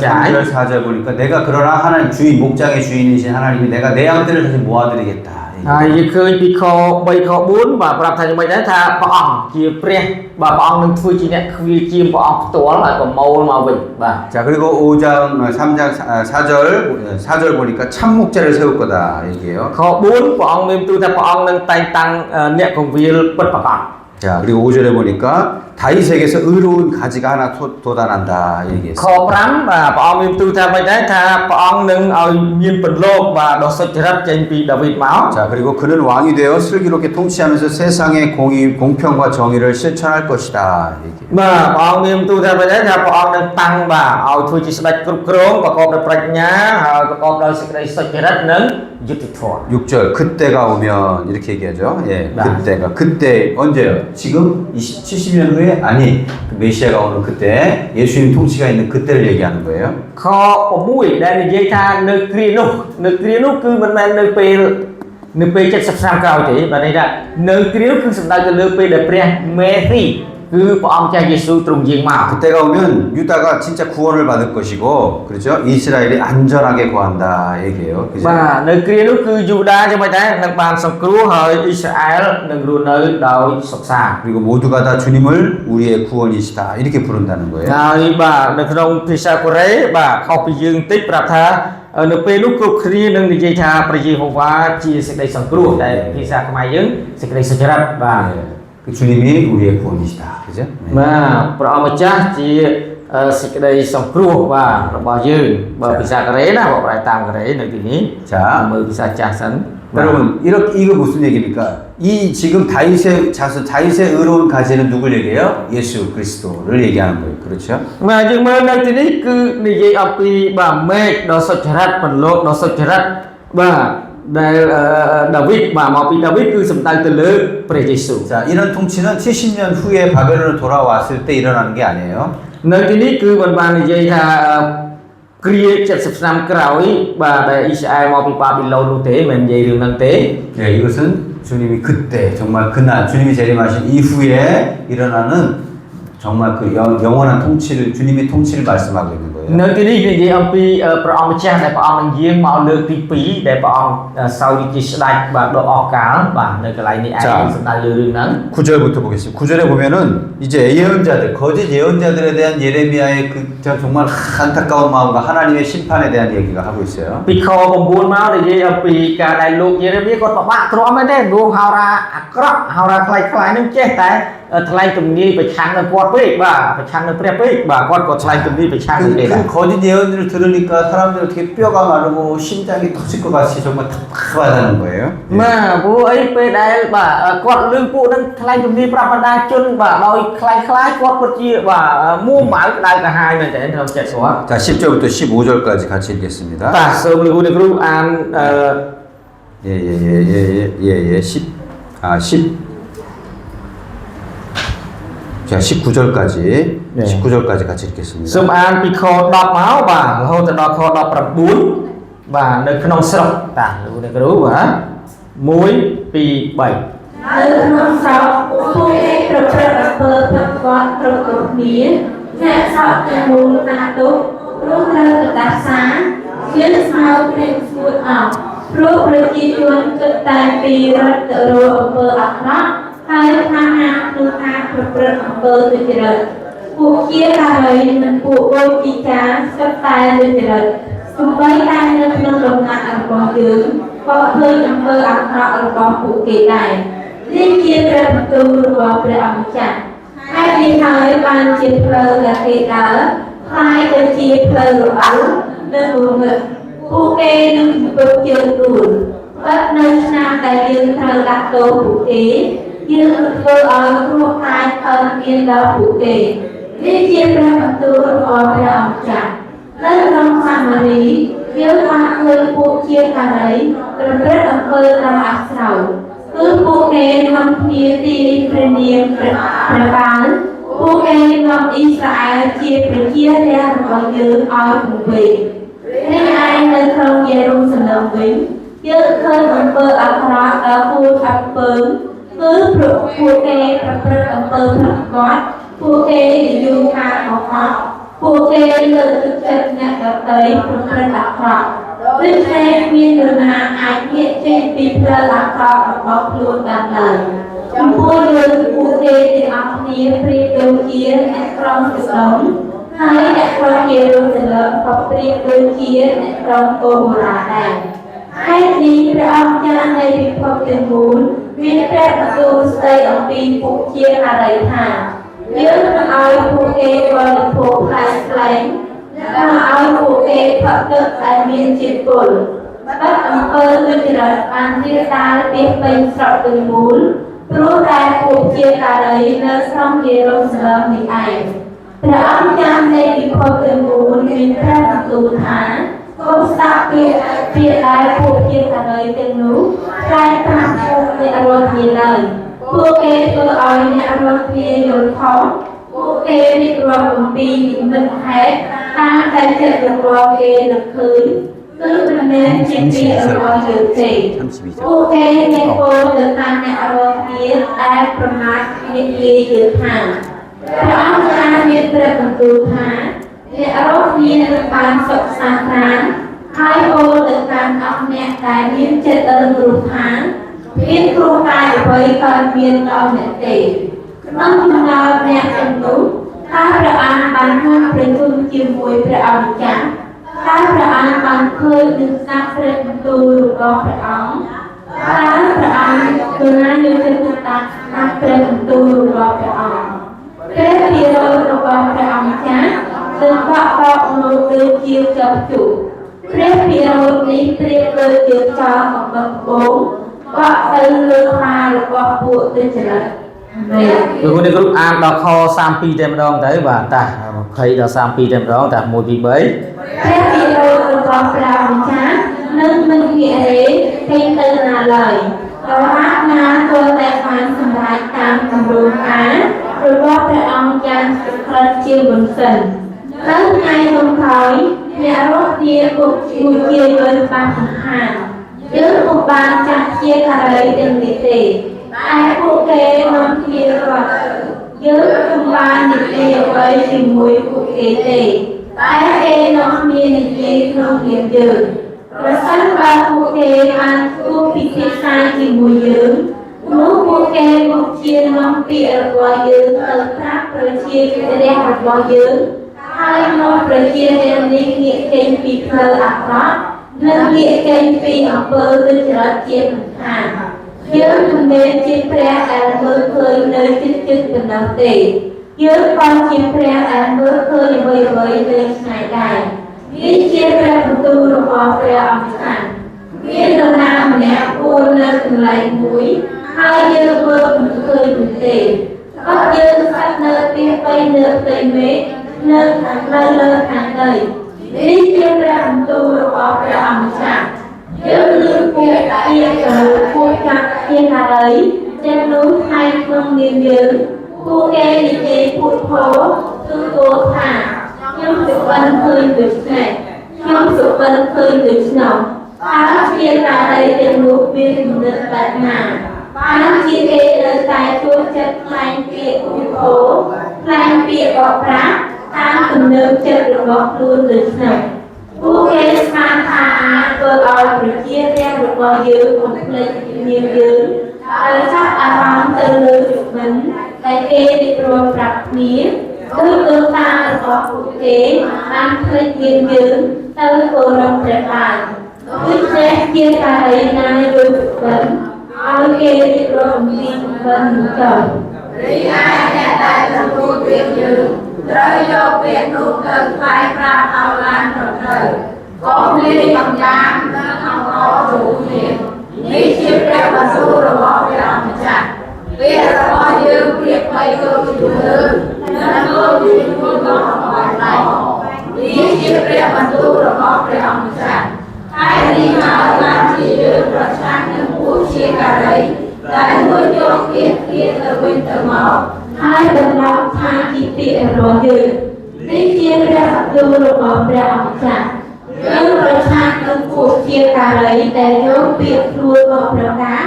3절 4절 보니까 내가 그러나 하나님 주인 목장의 주인이신 하나님이 내가 내 양떼를 다시 모아드리겠다. ហើយយើងឃើញពីខ3ខ4បាទប្រាប់ថាយ៉ាងម៉េចដែរថាព្រះអង្គជាព្រះបាទព្រះអង្គនឹងធ្វើជាអ្នកខ្វៀលជាមព្រះអង្គផ្ទាល់ហើយប្រមូលមកវិញបាទ 자, 그리고 5장 3장 4절 보니까 참목자를 세울 거다 얘기해요. ខ4ព្រះអង្គមានទូលថាព្រះអង្គនឹងតែងតាំងអ្នកគង្វាលពិតប្រាកដ 자, 그리고 5절에 보니까 다윗에게서 의로운 가지가 하나 돋아난다 얘기했어요. ខ5បាទព្រះអង្គមានទូលថាមិនដែរថាព្រះអង្គនឹងឲ្យមានបន្លកបាទដ៏សុចរិតចេញពីដាវីតមក 자, 그리고 그는 왕이 되어 슬기롭게 통치하면서 세상의 공평과 정의를 실천할 것이다 얘기해요. បាទព្រះអង្គមានទូលថាមិនដែរថាព្រះអង្គនឹងតាំងបាទឲ្យធ្វើជាស្ដេចគ្រប់គ្រងប្រកបដោយប្រាជ្ញាហើយប្រកបដោយសេចក្តីសុចរិតនិងយុត្តិធម៌ 6절 그때가 오면 이렇게 얘기하죠. 예, 그때 언제요? 지금 70년 후에 아니 그 메시아가 오는 그때 예수님 통치가 있는 그때를 얘기하는 거예요. ខ6ដែលនិយាយថានៅគ្រានោះគឺមិនមែននៅពេល70ឆ្នាំក្រោយទេបាទន័យថានៅគ្រានោះគឺសំដៅទៅលើពេលដែលព្រះមេស៊ីគឺព្រះអង្គចាស់យេស៊ូវទ្រង់យាងមក 그때가 오면 유다가 진짜 구원을 받을 것이고 그렇죠? 이스라엘이 안전하게 거한다 얘기해요. 그죠? បាទនៅគ្រានោះគឺយូដាយ៉ាងម៉េចដែរនឹងបានសង្គ្រោះហើយអ៊ីស្រាអែលនឹងរស់នៅដោយសុខសាន្ត 그리고 모두가 다 주님을 우리의 구원이시다 이렇게 부른다는 거예요. ហើយបាទនៅក្នុងភាសាកូរ៉េបាទខុសពីយើងបន្តិចប្រាប់ថានៅពេលនោះគ្រប់គ្នានឹងនិយាយថាព្រះយេហូវ៉ាជាសេចក្តីសង្គ្រោះតែភាសាខ្មែរយើងសេចក្តីសុចរិតបាទ 그 주님이 우리의 구원이시다. 그죠? បាទព្រះអង្គម្ចាស់ជាសេចក្តីសង្គ្រោះបាទរបស់យើងបើភាសាកូរ៉េណាបើប្រែតាមកូរ៉េនៅទីនេះ 자, មើលភាសាចាស់សិន 여러분 이거 무슨 얘기입니까? 이 지금 다윗의 의로운 가지는 누굴 얘기해요? 예수 그리스도를 얘기하는 거예요. 그렇죠? បាទយើងមើលនៅទីនេះគឺនិយាយអំពីបាទមេឃដ៏សុចរិតបន្លកដ៏សុចរិតបាទដែលដាវីតបាទមកពីដាវីតគឺសំដៅទៅលើព្រះយេស៊ូវ 자, 이런 통치는 70년 후에 바벨론을 돌아왔을 때 일어나는 게 아니에요. នៅទីនេះគឺបាននិយាយថាគ្រា70ឆ្នាំក្រោយបាទដែលអ៊ីស្រាអែលមកពីបាប៊ីឡូននោះទេមិននិយាយរឿងហ្នឹងទេ 네, 이것은 주님이 그때 정말 그날 주님이 재림하신 이후에 일어나는 정말 그 영원한 통치를 주님의 통치를 말씀하고 있는 거예요. នៅទីនេះនិយាយអំពីព្រះអង្គម្ចាស់ដែលព្រះអង្គនឹងយាងមកលើកទី2ដែលព្រះអង្គសោយជាស្ដេចបាទដ៏អស្ចារ្យបាទនៅកន្លែងនេះឯងសំដៅលើរឿងហ្នឹង 9절부터 보겠습니다. 9절에 보면은 이제 예언자들 거짓 예언자들에 대한 예레미야의 그 정말 안타까운 마음과 하나님의 심판에 대한 얘기가 하고 있어요. ពីខ9មកនិយាយអំពីការដែលលោកយេរេមៀគាត់ពិបាកទ្រាំមែនទេលោកហោរាអាក្រក់ហោរាខ្លាយនឹងចេះតែថ្លែងទំនាយប្រឆាំងនឹងគាត់ពេកបាទប្រឆាំងនឹងព្រះពេកបាទគាត់ក៏ថ្លែងទំនាយប្រឆាំងនឹងគេដែរ 그 거짓 예언들을 들으니까 사람들이 어떻게 뼈가 마르고 심장이 터질 것 같이 정말 답답하다는 거예요. បាទព្រោះអីពេលដែលបាទគាត់លឺពួកនឹងថ្លែងទំនាយប្រាប់បណ្ដាជនបាទដោយខ្លាយគាត់ពិតជាបាទមួម៉ៅក្តៅក្រហាយមែនទេក្នុងចិត្តគាត់ 자, 10절부터 15절까지 같이 읽겠습니다. បាទសូមលោកគ្រូអាន 자, 19절까지 네. 19절까지 같이 읽겠습니다. សូមអានពីខ10មកបាទរហូតដល់ខ19បាទនៅក្នុងស្រុកតាលោកគ្រូបាទ1 2 3 នៅក្នុងស្រុកពួកគេប្រព្រឹត្តអំពើផឹកគាត់គ្រប់គ្នាអ្នកសោកទាំងមូលណាទុករស់នៅកតាសាយើងស្មៅព្រេងស្ងួតអស់ព្រ ព្រោះប្រជាជនគិតតែពីរដ្ឋរោអំពើអាក្រក់ហើយថាហាក្នុងការប្រព្រឹត្តអំពើទុច្ចរិតពួកជាការីនិងពួកវេទិកាស្ទើរតែទុច្ចរិតទោះបីតែនៅក្នុងដំណាក់របស់យើងក៏ឃើញអំពើអាក្រក់របស់ពួកគេដែរនេះជាព្រះបន្ទូលរបស់ព្រះអង្គម្ចាស់ហើយនេះហើយបានជាផ្លូវដែលគេដើរคล้ายទៅជាផ្លូវរអិលនិងងឹតពួកគេនឹងធ្វើជើងដួលបើនៅឆ្នាំដែលយើងត្រូវដាក់ទោសពួកគេយើងនឹងធ្វើឲ្យគ្រោះកាយកើតមានដល់ពួកគេនេះជាព្រះបន្ទូលរបស់ព្រះអង្គម្ចាស់នៅក្នុងសាមារីយើងបានឃើញពួកជាការីប្រព្រឹត្តអំពើដ៏អាស្រ័យគឺពួកគេនាំគ្នាទីព្រះនាមព្រះបាលពួកគេនាំអ៊ីស្រាអែលជាប្រជារាស្ត្ររបស់យើងឲ្យពង្រីកនេះឯងនៅក្នុងយេរូសាឡឹមវិញយើងឃើញអំពើអាក្រក់ដ៏គួរអត់ពើគឺពួកគេប្រព្រឹត្តអំពើប្រកបពួកគេនិយមការអកុសពួកគេលើកទឹកចិត្តអ្នកដទៃប្រព្រឹត្តអាក្រក់ដូច្នេះមាននរណាអាចងាកចេញពីផ្លូវអាក្រក់របស់ខ្លួនបានឡើយចំពោះយើងពួកគេទាំងអស់គ្នាប្រៀបដូចជាអ្នកក្រុងសដុំហើយអ្នកក្រុងយេរូសាឡឹមក៏ប្រៀបដូចជាអ្នកក្រុងកូម៉ូរ៉ាដែរហើយនេះព្រះអង្គចាស់នៃពិភពទាំងមូលមានព្រះបន្ទូលស្ដីអំពីពួកជាការីថាយើងនឹងឲ្យពួកគេបរិភោគផ្លែផ្លែងនិងឲ្យពួកគេផឹកទឹកដែលមានជាតិពុលបាត់អំពើទុច្ចរិតបានរៀបដាលពីពេញស្រុកទាំងមូលព្រោះតែពួកជាការីនៅក្នុងយេរូសាឡឹមនេះឯងព្រះអង្គចាស់នៃពិភពទាំងមូលមានព្រះបន្ទូលថាកុំស្ដាប់ពាក្យដែលពួកជាការីទាំងនោះតែប្រាប់ពួកអ្នករត់គ្នាឡើយពួកគេធ្វើឲ្យអ្នករត់គ្នាយល់ខុសពួកគេរៀបរាប់អំពីនិមិត្តហេតុតាមតែចិត្តរបស់គេនឹកឃើញគឺមិនមែនជាពាក្យរបស់យើងទេពួកគេមានគោលទៅតាមអ្នករត់គ្នាដែលប្រមាថនិយាយយើងថាព្រះអង្គចាស់មានព្រះបន្ទូលថាអ្នករត់គ្នានឹងបានសុខសាន្តរានហើយគោលទៅតាមអស់អ្នកដែលមានចិត្តរឹងរូសថាមានគ្រោះកាយអ្វីកើតមានដល់អ្នកទេក្នុងចំណោមអ្នកទាំងនោះថាព្រះអង្គបានមកប្រជុំជាមួយព្រះអង្គម្ចាស់ថាព្រះអង្គបានឃើញនិងស្ដាប់ព្រះបន្ទូលរបស់ព្រះអង្គថាព្រះអង្គគឺណាយកចិត្តទុកដាក់ស្ដាប់ព្រះបន្ទូលរបស់ព្រះអង្គព្រះភិរោរបស់ព្រះអង្គម្ចាស់គឺបកបោកនោះដូចជាចប់ជុំព្រះភិរោនេះប្រៀបដូចជាចោលកំបឹងបងបកទៅលើខ្លារបស់ពួកទុច្ចរិតមែនគឺនេះគ្រូអានដល់ខ32តែម្ដងទៅបាទតា20ដល់32តែម្ដងតា1 2 3ព្រះភិរោរបស់ព្រះម្ចាស់នឹងមិនងាករេពេញទៅណាឡើយដោយអាត្មាគួរតែបានសម្រេចតាមគម្រោងការរបស់ព្រះអង្គយ៉ាងសុក្រិតជាមុនសិននៅថ្ងៃចុងក្រោយអ្នករត់គ្នាពួកជាយើងបានបង្ហាញយើងពុំបានចាស់ជាការីទាំងនេះទេតែពួកគេនាំគ្នារត់យើងពុំបាននិយាយអ្វីជាមួយពួកគេទេតែគេនាំគ្នានិយាយក្នុងនាមយើងប្រសិនបើពួកគេបានជួបពិភាក្សាជាមួយយើងនោះពួកគេមកជានាំពាក្យរបស់យើងទៅប្រាប់ប្រជារាស្ត្ររបស់យើងហើយនាំប្រជារាស្ត្រនេះងាកចេញពីផ្លូវអាក្រក់និងងាកចេញពីអំពើទុច្ចរិតជាមិនខានយើងមិនមែនជាព្រះដែលមើលឃើញនៅជិតប៉ុណ្ណោះទេយើងក៏ជាព្រះដែលមើលឃើញអ្វីៗនៅឆ្ងាយដែរនេះជាព្រះបន្ទូលរបស់ព្រះអង្គម្ចាស់មាននរណាម្នាក់ពួននៅកន្លែងមួយហើយយើងមើលមិនឃើញទេក៏យើងស្ថិតនៅទីបីនៅផ្ទៃមេឃនៅខាងលើខាងដីនេះជាព្រះបន្ទូលរបស់ព្រះអង្គម្ចាស់យើងលើកពួកជាពួកចាក់ជាណារីទាំងនោះថែមក្នុងនាមយើងពួកគេនិយាយពុទ្ធពោគឺគោលថាខ្ញុំសុបិនឃើញដូចនេះខ្ញុំសុបិនឃើញដូចនោះតើជាណារីទាំងនោះមានគំនិតបែបណាបានជាគេនៅតែចូលចិត្តខ្លែងពាក្យពុទ្ធពោខ្លែងពាក្យបកប្រាស់តាមទំនើបចិត្តរបស់ខ្លួនដូចនេះ ពួកគេស្មានថាអាចធ្វើឲ្យប្រជារាស្ត្ររបស់យើងបំភ្លេចជំនាញយើងដោយចាប់អារម្មណ៍ទៅលើជំនិនដែលគេរៀបរាប់ប្រាប់គ្នាគឺលោកតារបស់ពួកគេបានភ្លេចយើងទៅគោរពព្រះបាទដូច្នេះជាការីណាយល់វិញឲ្យគេរៀបរាប់ពីវិញទៅ រីឯអ្នកដែលទទួលពាក្យយើងត្រូវយកពាក្យនោះទៅថ្លែងប្រាប់ឲ្យបានត្រឹមត្រូវកុំលាយកំយ៉ាំនិងអង្កររួមគ្នានេះជាព្រះបន្ទូលរបស់ព្រះអម្ចាស់ពាក្យរបស់យើងព្រៀបបីដូចជាយើងនិងដូចជាខ្លួនរបស់ដៃនេះជាព្រះបន្ទូលរបស់ព្រះអម្ចាស់ហើយនេះមកបានជាយើងប្រឆាំងនឹងពួកជាការីដែលមួយយកពាក្យគ្នាទៅវិញទៅមកហើយដំណោះថាជាពាក្យរបស់យើងនេះជាព្រះបន្ទូលរបស់ព្រះអម្ចាស់យើងប្រឆាំងនឹងពួកជាការីដែលយកពាក្យខ្លួនមកប្រកាស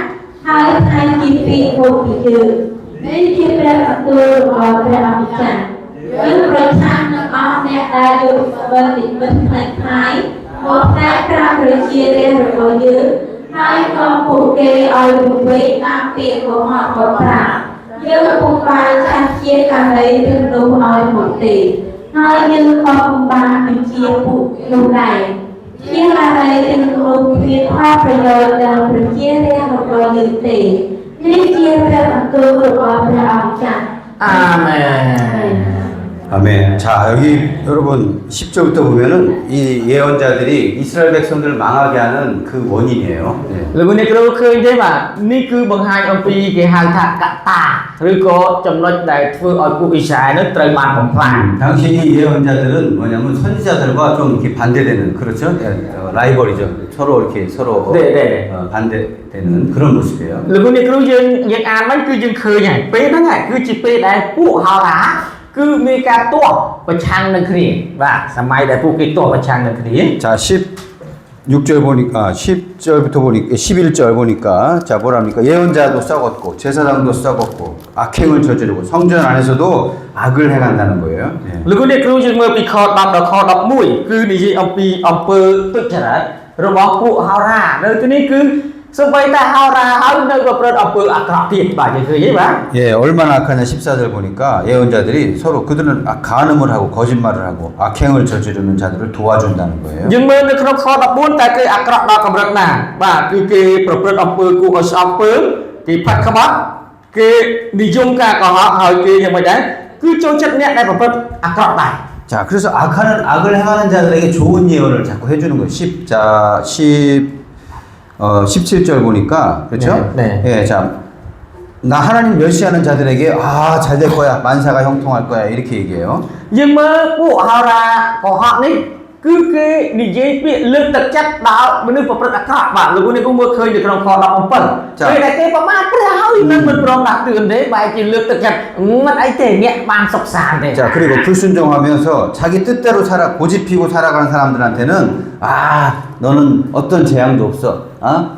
ហើយថាជាពាក្យមកពីយើងនេះជាព្រះបន្ទូលរបស់ព្រះអម្ចាស់យើងប្រឆាំងនឹងអស់អ្នកដែលយកស្បិលនិមិត្តផ្នែកផ្នែកមកតែប្រាប់ប្រជារាស្ត្ររបស់យើងហើយក៏ពួកគេឲ្យរំវេកតាមពាក្យកុហកក៏ប្រាយើងពុំបានចាត់ជាការីឬនោះឲ្យមកទេហើយយើងក៏ពុំបានបញ្ជាពួកនោះដែរជាការីឬនោះមានផលប្រយោជន៍ដល់ប្រជារាស្ត្ររបស់យើងទេនេះជាព្រះបន្ទូលរបស់ព្រះអង្គចាស់ 아멘. 아멘. 자, 여기 여러분 10절부터 보면은 이 예언자들이 이스라엘 백성들을 망하게 하는 그 원인이에요. 네. លោកអ្នកគ្រូឃើញទេបាទនេះគឺបង្ហាញអំពីគេហៅថាកត្តាឬក៏ចំណុចដែលធ្វើឲ្យពួកអ៊ីស្រាអែលនោះត្រូវបានបំផ្លាញ 당시 이 예언자들은 뭐냐면 선지자들과 좀 이렇게 반대되는 그렇죠? 라이벌이죠. 서로 네. 반대되는 그런 모습이에요. លោកអ្នកគ្រូយើងអានមកគឺយើងឃើញហើយពេលហ្នឹងគឺជាពេលដែលពួកហោរាគឺមានការទាស់ប្រឆាំងនឹងគ្នាបាទសម័យដែលពួកគេទាស់ប្រឆាំងនឹងគ្នា 자, 16절 보니까 10절부터 보니까 11절 보니까 자 뭐랍니까? 예언자도 썩었고 제사장도 썩었고 악행을 저지르고 성전 안에서도 악을 행한다는 거예요. 네. លោកអ្នកគ្រូយើងមើលពីខ10ដល់ខ11គឺនិយាយអំពីអំពើទុច្ចរិតរបស់ពួកហោរានៅទីនេះគឺសូម្បីតែហោរាហើយនៅប្រព្រឹត្តអំពើអាក្រក់ទៀតបាទយើងឃើញទេបាទ 예, 얼마나 악하냐 14절 보니까 예언자들이 서로 그들은 간음을 하고 거짓말을 하고 악행을 저지르는 자들을 도와준다는 거예요. យើងមើលនៅក្នុងខ14តែគេអាក្រក់ដល់កម្រិតណាបាទគឺគេប្រព្រឹត្តអំពើគួរឲ្យស្អប់ពើគេផាត់ក្បត់គេនិយមការកុហកហើយគេយ៉ាងម៉េចដែរគឺចូលចិត្តអ្នកដែលប្រព្រឹត្តអាក្រក់ដែរ 자, 그래서 악을 행하는 자들에게 좋은 예언을 자꾸 해주는 거예요. 17절 보니까 그렇죠? 네. 예, 자, 나 하나님 멸시하는 자들에게 아, 잘 될 거야, 만사가 형통할 거야 이렇게 얘기해요. យើងមើលពួកហោរាកុហកនេះគឺគេនិយាយពាក្យលើកទឹកចិត្តដល់មនុស្សប្រព្រឹត្តអាក្រក់បាទលោកនេះគូមើលឃើញនៅក្នុងខ17ពេលដែលគេប្រមាថព្រះហើយនឹងមិនព្រមដាក់ទឿនទេបែរជាលើកទឹកចិត្តមិនអីទេអ្នកបានសុខសាន្តទេ 자, 그리고 불순종하면서 자기 뜻대로 고집피고 살아가는 사람들한테는 아, 너는 어떤 재앙도 없어.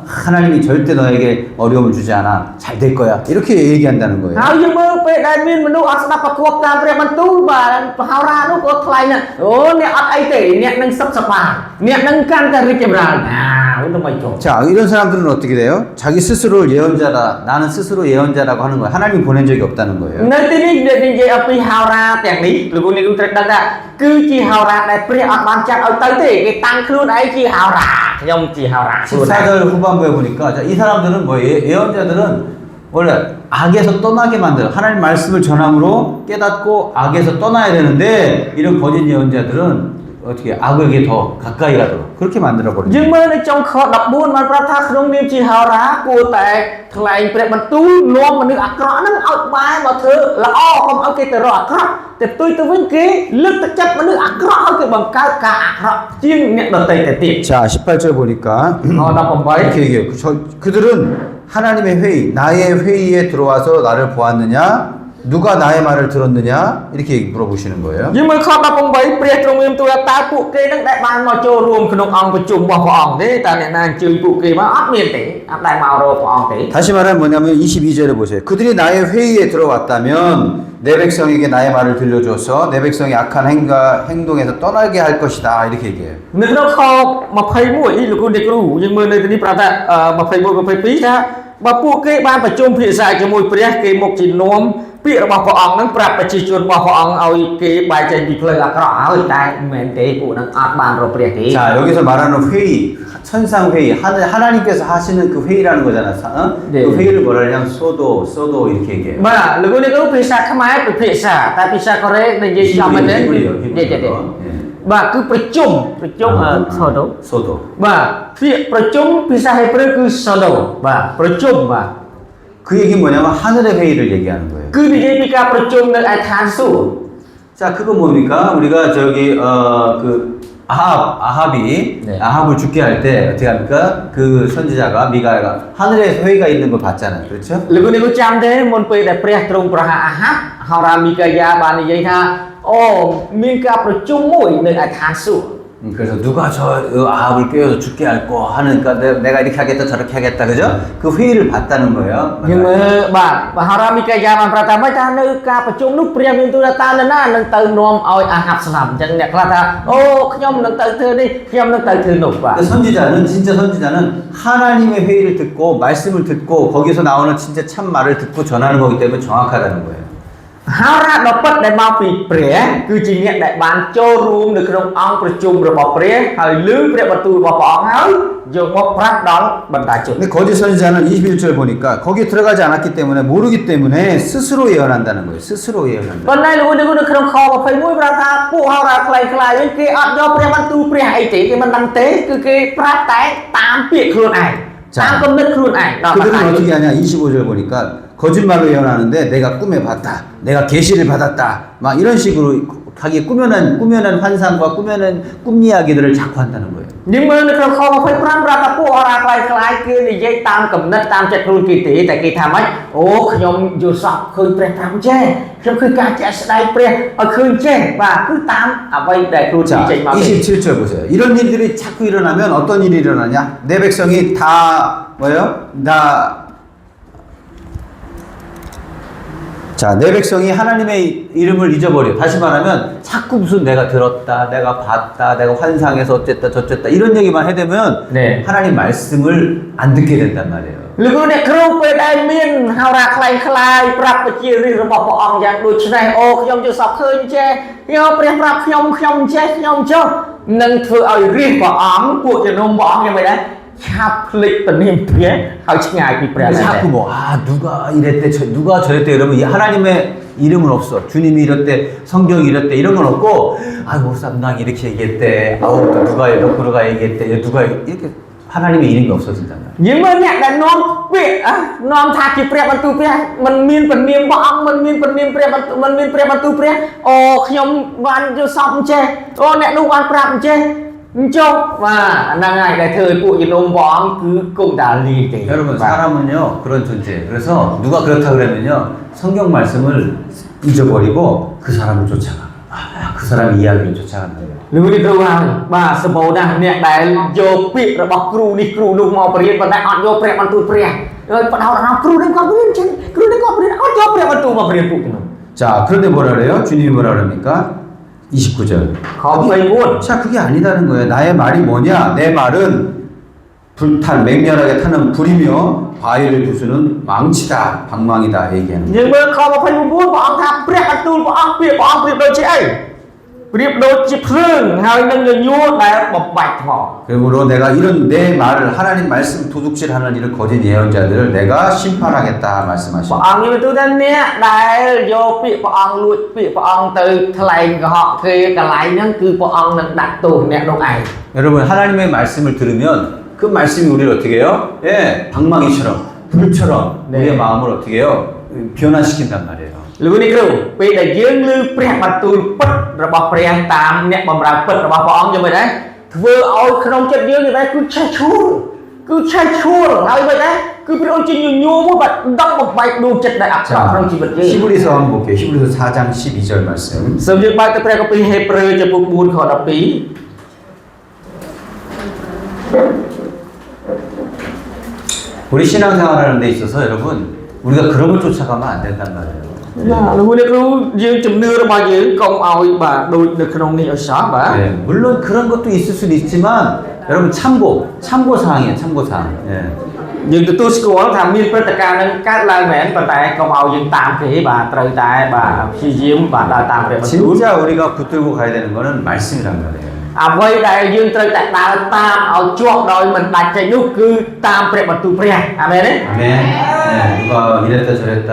하나님이 절대 너에게 어려움을 주지 않아. 잘 될 거야. 이렇게 얘기한다는 거예요. ហើយយើងមើលពេលដែលមានមនុស្សអត់ស្ដាប់ប្រកបតាមព្រះបន្ទូលបាទហោរានោះក៏ថ្លែងថាអូអ្នកអត់អីទេអ្នកនឹងសុខសប្បាយអ្នកនឹងកាន់តែរីកចម្រើនទៅមិនចុះ 자, 이런 사람들은 어떻게 돼요? 자기 스스로를 예언자다. 나는 스스로 예언자라고 하는 거예요. 하나님 보낸 적이 없다는 거예요. នៅទីនេះនិយាយអំពីហោរាទាំងនេះលោកនេះត្រូវដឹងថាគឺជាហោរាដែលព្រះអត់បានចាត់ឲ្យទៅទេគេតាំងខ្លួនឯងជាហោរាខ្ញុំជាហោរា 14절 후반부에 보니까 자, 이 사람들은 뭐 예언자들은 원래 악에서 떠나게 만들어 하나님 말씀을 전함으로 깨닫고 악에서 떠나야 되는데 이런 거짓 예언자들은 어떻게 악에게 더 가까이 가도록 그렇게 만들어 버려요. យើងមើលនៅtrongខ14បានប្រាប់ថាក្នុងនាមជាហោរាគួរតែថ្លែងព្រះបន្ទូលនាំមនុស្សអាក្រក់ហ្នឹងឲ្យបែរមកធ្វើល្អកុំឲ្យគេទៅរកអាក្រក់តែផ្ទុយទៅវិញគេលើកទឹកចិត្តមនុស្សអាក្រក់ឲ្យគេបង្កើតការអាក្រក់ជាងអ្នកដទៃទៅទៀត 자, 18절 보니까 18 이렇게 얘기해요. 그들은 하나님의 회의, 나의 회의에 들어와서 나를 보았느냐? 누가 나의 말을 들었느냐? 이렇게 물어보시는 거예요. យើងមើលខ18ព្រះទ្រង់មានទូលតើពួកគេនឹងដែលបានមកចូលរួមក្នុងអង្គប្រជុំរបស់ព្រះអង្គទេតើអ្នកណាអញ្ជើញពួកគេមកអត់មានទេអត់ដែលមករកព្រះអង្គទេ 다시 말하면 뭐냐면 22절에 보세요. 그들이 나의 회의에 들어왔다면 내 백성에게 나의 말을 들려줘서 내 백성이 악한 행동에서 떠나게 할 것이다 이렇게 얘기해요. នៅក្នុងខ21លោកគ្រូអ្នកគ្រូយើងមើលនៅទីនេះប្រាប់ថា21 22ថាបើពួកគេបានប្រជុំភាសាជាមួយព្រះគេមកជានាំពាក្យរបស់ព្រះអង្គនឹងប្រាប់ប្រជាជនរបស់ព្រះអង្គឲ្យគេបែកចេញពីផ្លូវអាក្រក់ហើយតែមិនមែនទេពួកនឹងអត់បានរកព្រះទេ 자 여기서 말하는 회의, 천상 회의, 하나님께서 하시는 그 회의라는 거잖아. 네. 그 회의를 뭐라 하냐면 소도 이렇게 얘기해요. បាទលោកគ្រូអ្នកគ្រូភាសាខ្មែរពិភាក្សាតែភាសាកូរ៉េនិយាយចំមែនទេ 히브리요. បាទគឺប្រជុំsodo បាទពាក្យប្រជុំភាសាហេប្រឺគឺ sodo បាទប្រជុំបាទ 그 얘기는 뭐냐면 하늘의 회의를 얘기하는 거예요. គឺនិយាយពីការប្រជុំនៅឯឋានសួគ៌ 자 그거 뭡니까? 우리가 저기 그 아합이 네. 아합을 죽게 할 때 어떻게 합니까? 그 선지자가 미가가 하늘에 회의가 있는 걸 봤잖아요. 그렇죠? លោកគ្រូអ្នកគ្រូចាំទេមុនពេលដែលព្រះទ្រង់ប្រហារអាហាប់ហោរាមីកាយាបាននិយាយថាអូមានការប្រជុំមួយនៅឯឋានសួគ៌ 그래서 누가 저 아합을 깨워서 죽게 할 거 하니까 내가 이렇게 하겠다 저렇게 하겠다 그죠? 그 회의를 봤다는 거예요. យើងមើលបាទហោរាមីកាយាបានប្រាប់ថាមិនថានៅការប្រជុំនោះព្រះមានទូលថាតើនរណានឹងទៅនាំឲ្យអាហាប់ស្លាប់អញ្ចឹងអ្នកខ្លះថាអូខ្ញុំនឹងទៅធ្វើនេះខ្ញុំនឹងទៅធ្វើនោះបាទ 선지자는 진짜 선지자는 하나님의 회의를 듣고 말씀을 듣고 거기서 나오는 진짜 참 말을 듣고 전하는 거기 때문에 정확하다는 거예요. ហោរាដ៏ពិតដែលមកពីព្រះគឺជាអ្នកដែលបានចូលរួមនៅក្នុងអង្គប្រជុំរបស់ព្រះហើយឮព្រះបន្ទូលរបស់ព្រះអង្គហើយយកមកប្រាប់ដល់បណ្ដាជន 근데 거짓 선지자는 21절 보니까 거기에 들어가지 않았기 때문에 모르기 때문에 스스로 예언한다는 거예요. 스스로 예언한다. ប៉ុន្តែលោកនៅក្នុងខ21ប្រាប់ថាពួកហោរាខ្លៃៗវិញគេអត់យកព្រះបន្ទូលព្រះអីទេគេមិនដឹងទេគឺគេប្រាប់តែតាមពាក្យខ្លួនឯងតាមគំនិតខ្លួនឯងដល់ 그들은 어떻게 하냐 25절 보니까 거짓말로 예언하는데 내가 꿈에 봤다. 내가 계시를 받았다. 막 이런 식으로 자기 꾸며낸 환상과 꾸며낸 꿈 이야기들을 자꾸 한다는 거예요. យើងមើលនៅក្នុងខ25ប្រាប់ថាពួកហោរាខ្លៃៗគេនិយាយតាមគំនិតតាមចិត្តខ្លួនគេទេតែគេថាម៉េចអូខ្ញុំយល់សប្តិឃើញព្រះប្រាប់ចេះខ្ញុំឃើញការជាក់ស្ដែងព្រះឲ្យឃើញចេះបាទគឺតាមអ្វីដែលខ្លួនគេ 자, ចេញមកទេ 27절 보세요. 이런 일들이 자꾸 일어나면 어떤 일이 일어나냐? 내 백성이 다 뭐예요? 자, 내 백성이 하나님의 이름을 잊어버려. 다시 말하면 자꾸 무슨 내가 들었다, 내가 봤다, 내가 환상해서 어쨌다, 저쨌다 이런 얘기만 해대면 네. 하나님 말씀을 안 듣게 된단 말이에요. លោកគ្រូអ្នកគ្រូពេលដែលមានហោរាខ្លៃៗប្រាប់ប្រជារាស្ត្ររបស់ព្រះអង្គយ៉ាងដូចនេះអូខ្ញុំយល់សប្តិឃើញចេះខ្ញុំព្រះប្រាប់ខ្ញុំចេះខ្ញុំចុះនឹងធ្វើឲ្យរាស្ត្រព្រះអង្គពួកជំនុំព្រះអង្គយ៉ាងម៉េចដែរឆាប់ភ្លេចពនាមព្រះហើយឆ្ងាយពីព្រះដែរ 자꾸 뭐 누가 이랬대, 누가 저랬대 이러면 이 하나님의 이름은 없어. 주님이 이랬대, 성경이 이랬대 이런 건 없고 아이고 쌈낭 이렇게 얘기했대. 아우 또 누가 너구르가 얘기했대. 누가 이렇게 하나님의 이름이 없어진단 말이야. យើងមើលអ្នកដែលនាំពាក្យនាំថាជាព្រះបន្ទូលព្រះមិនមានពនាមព្រះអង្គមិនមានពនាមព្រះមិនមានព្រះបន្ទូលព្រះអូខ្ញុំបានយល់សប្តិអញ្ចេះអូអ្នកនោះបានប្រាប់អញ្ចេះអញ្ចឹងបាទហ្នឹងហើយដែលធ្វើឲ្យពួកជំនុំព្រះអង្គគឺគុំតាលីទេ 여러분 사람은요 그런 존재예요. 그래서 누가 그렇다 그러면요 성경 말씀을 잊어버리고 그 사람을 쫓아가. 그 사람 이야기를 쫓아간다. លោកនេះគ្រូហើយបាទសម្បូរណាស់អ្នកដែលយកពាក្យរបស់គ្រូនេះគ្រូនោះមកបរៀនប៉ុន្តែអត់យកព្រះបន្ទូលព្រះហើយបដោតអារម្មណ៍គ្រូនេះគាត់បរៀនចឹងគ្រូនេះគាត់បរៀនអត់យកព្រះបន្ទូលមកបរៀនពួកជំនុំ 자 그런데 뭐라 그래요? 주님이 뭐라 그럽니까? 29절. ខ24 자 그게 아니다는 거예요. 나의 말이 뭐냐? 내 말은 맹렬하게 타는 불이며 바위를 부수는 망치다, 방망이다 얘기하는 យើងមើលខ29ព្រះអង្គថាព្រះបន្ទូលព្រះអង្គពាក្យព្រះអង្គប្រៀបដូចជាអីប្រៀបដូចជាភ្លើងហើយនឹងញញួរដែលបំបាច់ថ្ម 그러므로 내가 이런 내 말을 하나님 말씀 도둑질하는 이런 거짓 예언자들을 내가 심판하겠다 ព្រះ 말씀하십니다. អង្គមានបន្ទូលថាអ្នកដែលយកពាក្យព្រះអង្គលួចពាក្យព្រះអង្គទៅថ្លែងកុហកគេកន្លែងហ្នឹងគឺព្រះអង្គនឹងដាក់ទោសអ្នកនោះឯង 여러분 하나님의 말씀을 들으면 그 말씀이 우리를 어떻게 해요? 예, 방망이처럼 불처럼 네. 우리의 마음을 어떻게 해요? 변화시킨단 말이에요. លោកនេះគ្រូពេលដែលយើងឮព្រះបន្ទូលពិតរបស់ព្រះតាមអ្នកបម្រើពិតរបស់ព្រះអង្គយ៉ាងម៉េចដែរធ្វើឲ្យក្នុងចិត្តយើងយ៉ាងម៉េចគឺឆេះឆួលហើយមិនដែរគឺព្រះអង្គជាញញួរមួយបាត់ដកបំបែកដួងចិត្តដែលអាក្រក់ក្នុងជីវិតយើង 히브리서 한번 볼게요. 히브리서 4장 12절 말씀. សូមយើងបើកទៅព្រះគម្ពីរហេព្រើរចំពុក4ខ12 우리 신앙생활하는 데 있어서 여러분 우리가 그런 걸 쫓아가면 안 된단 말이에요. luôn đi cứ dương chùm nưa bao nhiêu công ao bà đôi được không đi ở xóm bà 네, 물론 그런 것도 있을 수도 있지만 여러분 참고 사항이에요. 참고 사항. 예. dương từ tôi score tham miên tất cả những các lai mẹn và tại công ao dương tạm cái bà trời tại bà khi diễm bà đã tạm để mà xuống 진짜 우리가 붙들고 가야 되는 거는 말씀이란 말이에요. à vậy đại dương trời tại đã tam ở chuột rồi mình đặt chạy nút cứ tam để mà tu pre amen đấy 아멘. 네, 누가 이랬다 저랬다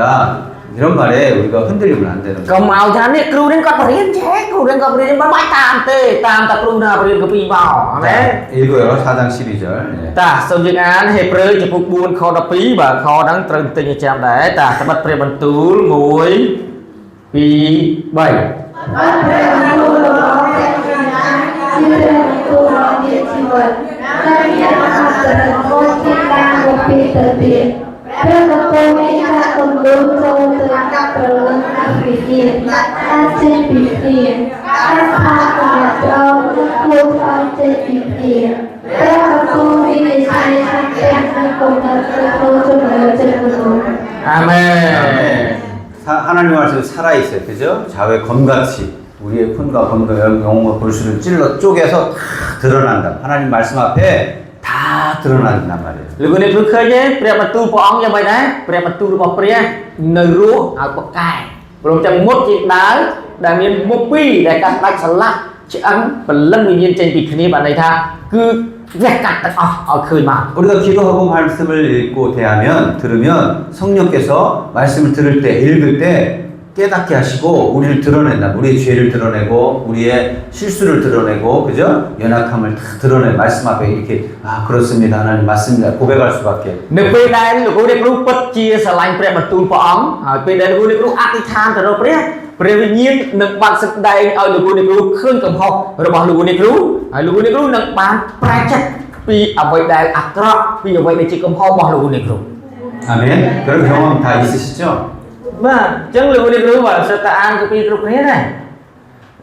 이런 말에 우리가 흔들리면 안 되는 거예요. công ao cha này kêu đến các riêng chứ kêu đến các riêng mà bài tam ta kêu nào riêng cái pi vào amen 자, 읽어요. 4장 12절. 예. ta sau những án hệ prơ cho phục buôn kho đập phí và kho đáng trân tình chạm đấy ta sẽ bắt pre bắn tú mũi pi bảy Bắt đầu tu lo sẽ chưa tu lo địa chỉ vật ta biết học từ ngôn thiên đàng một pi từ biển Hãy subscribe cho kênh Ghiền Mì Gõ để không bỏ lỡ những video amen 하나님 말씀 살아있어요. 그죠? 자외 검같이 우리의 손과 검과 영혼과 골수를 찔러 쪼개서 다 드러난다. 하나님 말씀 앞에 다 드러난단 말이에요. lúc này cứ khơi nhé pre bắn tú bỏ ong như vậy đấy pre bắn tú bỏ pre nơi rú ở bậc cài rồi trong một chuyện đá đại miền một pi để các bác sẵn lạ chứ ấn và lần tự nhiên trên vị này bạn này tha cứ vẹt cắt ở khơi mà 우리가 기도하고 말씀을 읽고 대하면 들으면 성령께서 말씀을 들을 때 읽을 때 깨닫게 하시고 우리를 드러낸다. 우리의 죄를 드러내고 우리의 실수를 드러내고 그죠? 연약함을 다 드러내 말씀 앞에 이렇게 아 그렇습니다. 하나님 맞습니다. 고백할 수밖에. nếuពេលដែលលោកគ្រូអ្នកគ្រូពិតជាស្រឡាញ់ព្រះបន្ទូលព្រះអង្គហើយពេលដែលលោកគ្រូអ្នកគ្រូអធិដ្ឋានទៅរកព្រះវិញ្ញាណនឹងបានសឹកដែងឲ្យលោកគ្រូអ្នកគ្រូឃើញកំហុសរបស់លោកគ្រូអ្នកគ្រូហើយលោកគ្រូអ្នកគ្រូនឹងបានប្រែចិត្តពីអ្វីដែលអាក្រក់ពីអ្វីដែលជាកំហុសរបស់លោកគ្រូអ្នកគ្រូ 아멘. 그런 경험 다 있으시죠? បាទអញ្ចឹងលោកគ្រូអ្នកគ្រូបាទសិតតែអានកាពីគ្រប់គ្នាដែរ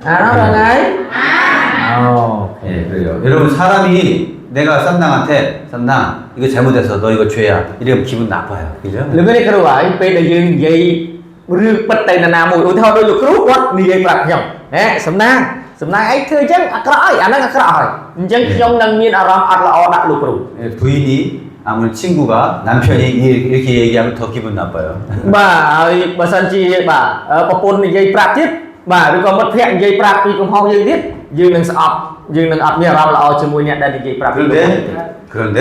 អានដល់ថ្ងៃអូ 예, 그래요. 여러분 사람이 내가 쌈당한테 쌈당 이거 잘못해서 너 이거 죄야. 이러면 기분 나빠요. 그죠? លោកគ្រូអ្នកគ្រូហើយពេលដែលយើងនិយាយរឿងពិតទៅណាមួយឧទាហរណ៍ដូចលោកគ្រូគាត់និយាយប្រាប់ខ្ញុំហេសំណាងអីធ្វើអញ្ចឹងអាក្រក់ហើយអាហ្នឹងអាក្រក់ហើយអញ្ចឹងខ្ញុំនឹងមានអារម្មណ៍អត់ល្អដាក់លោកគ្រូ 예, 부인이 아무리 친구가 남편이 이렇게 얘기하면 더 기분 나빠요. បាទហើយបើសិនជាបាទប្រពន្ធនិយាយប្រាប់ទៀតបាទឬក៏មិត្តភក្តិនិយាយប្រាប់ពីកំហុសយើងទៀតយើងនឹងស្អប់យើងនឹងអត់មានអារម្មណ៍ល្អជាមួយអ្នកដែលនិយាយប្រាប់ពីកំហុស 그런데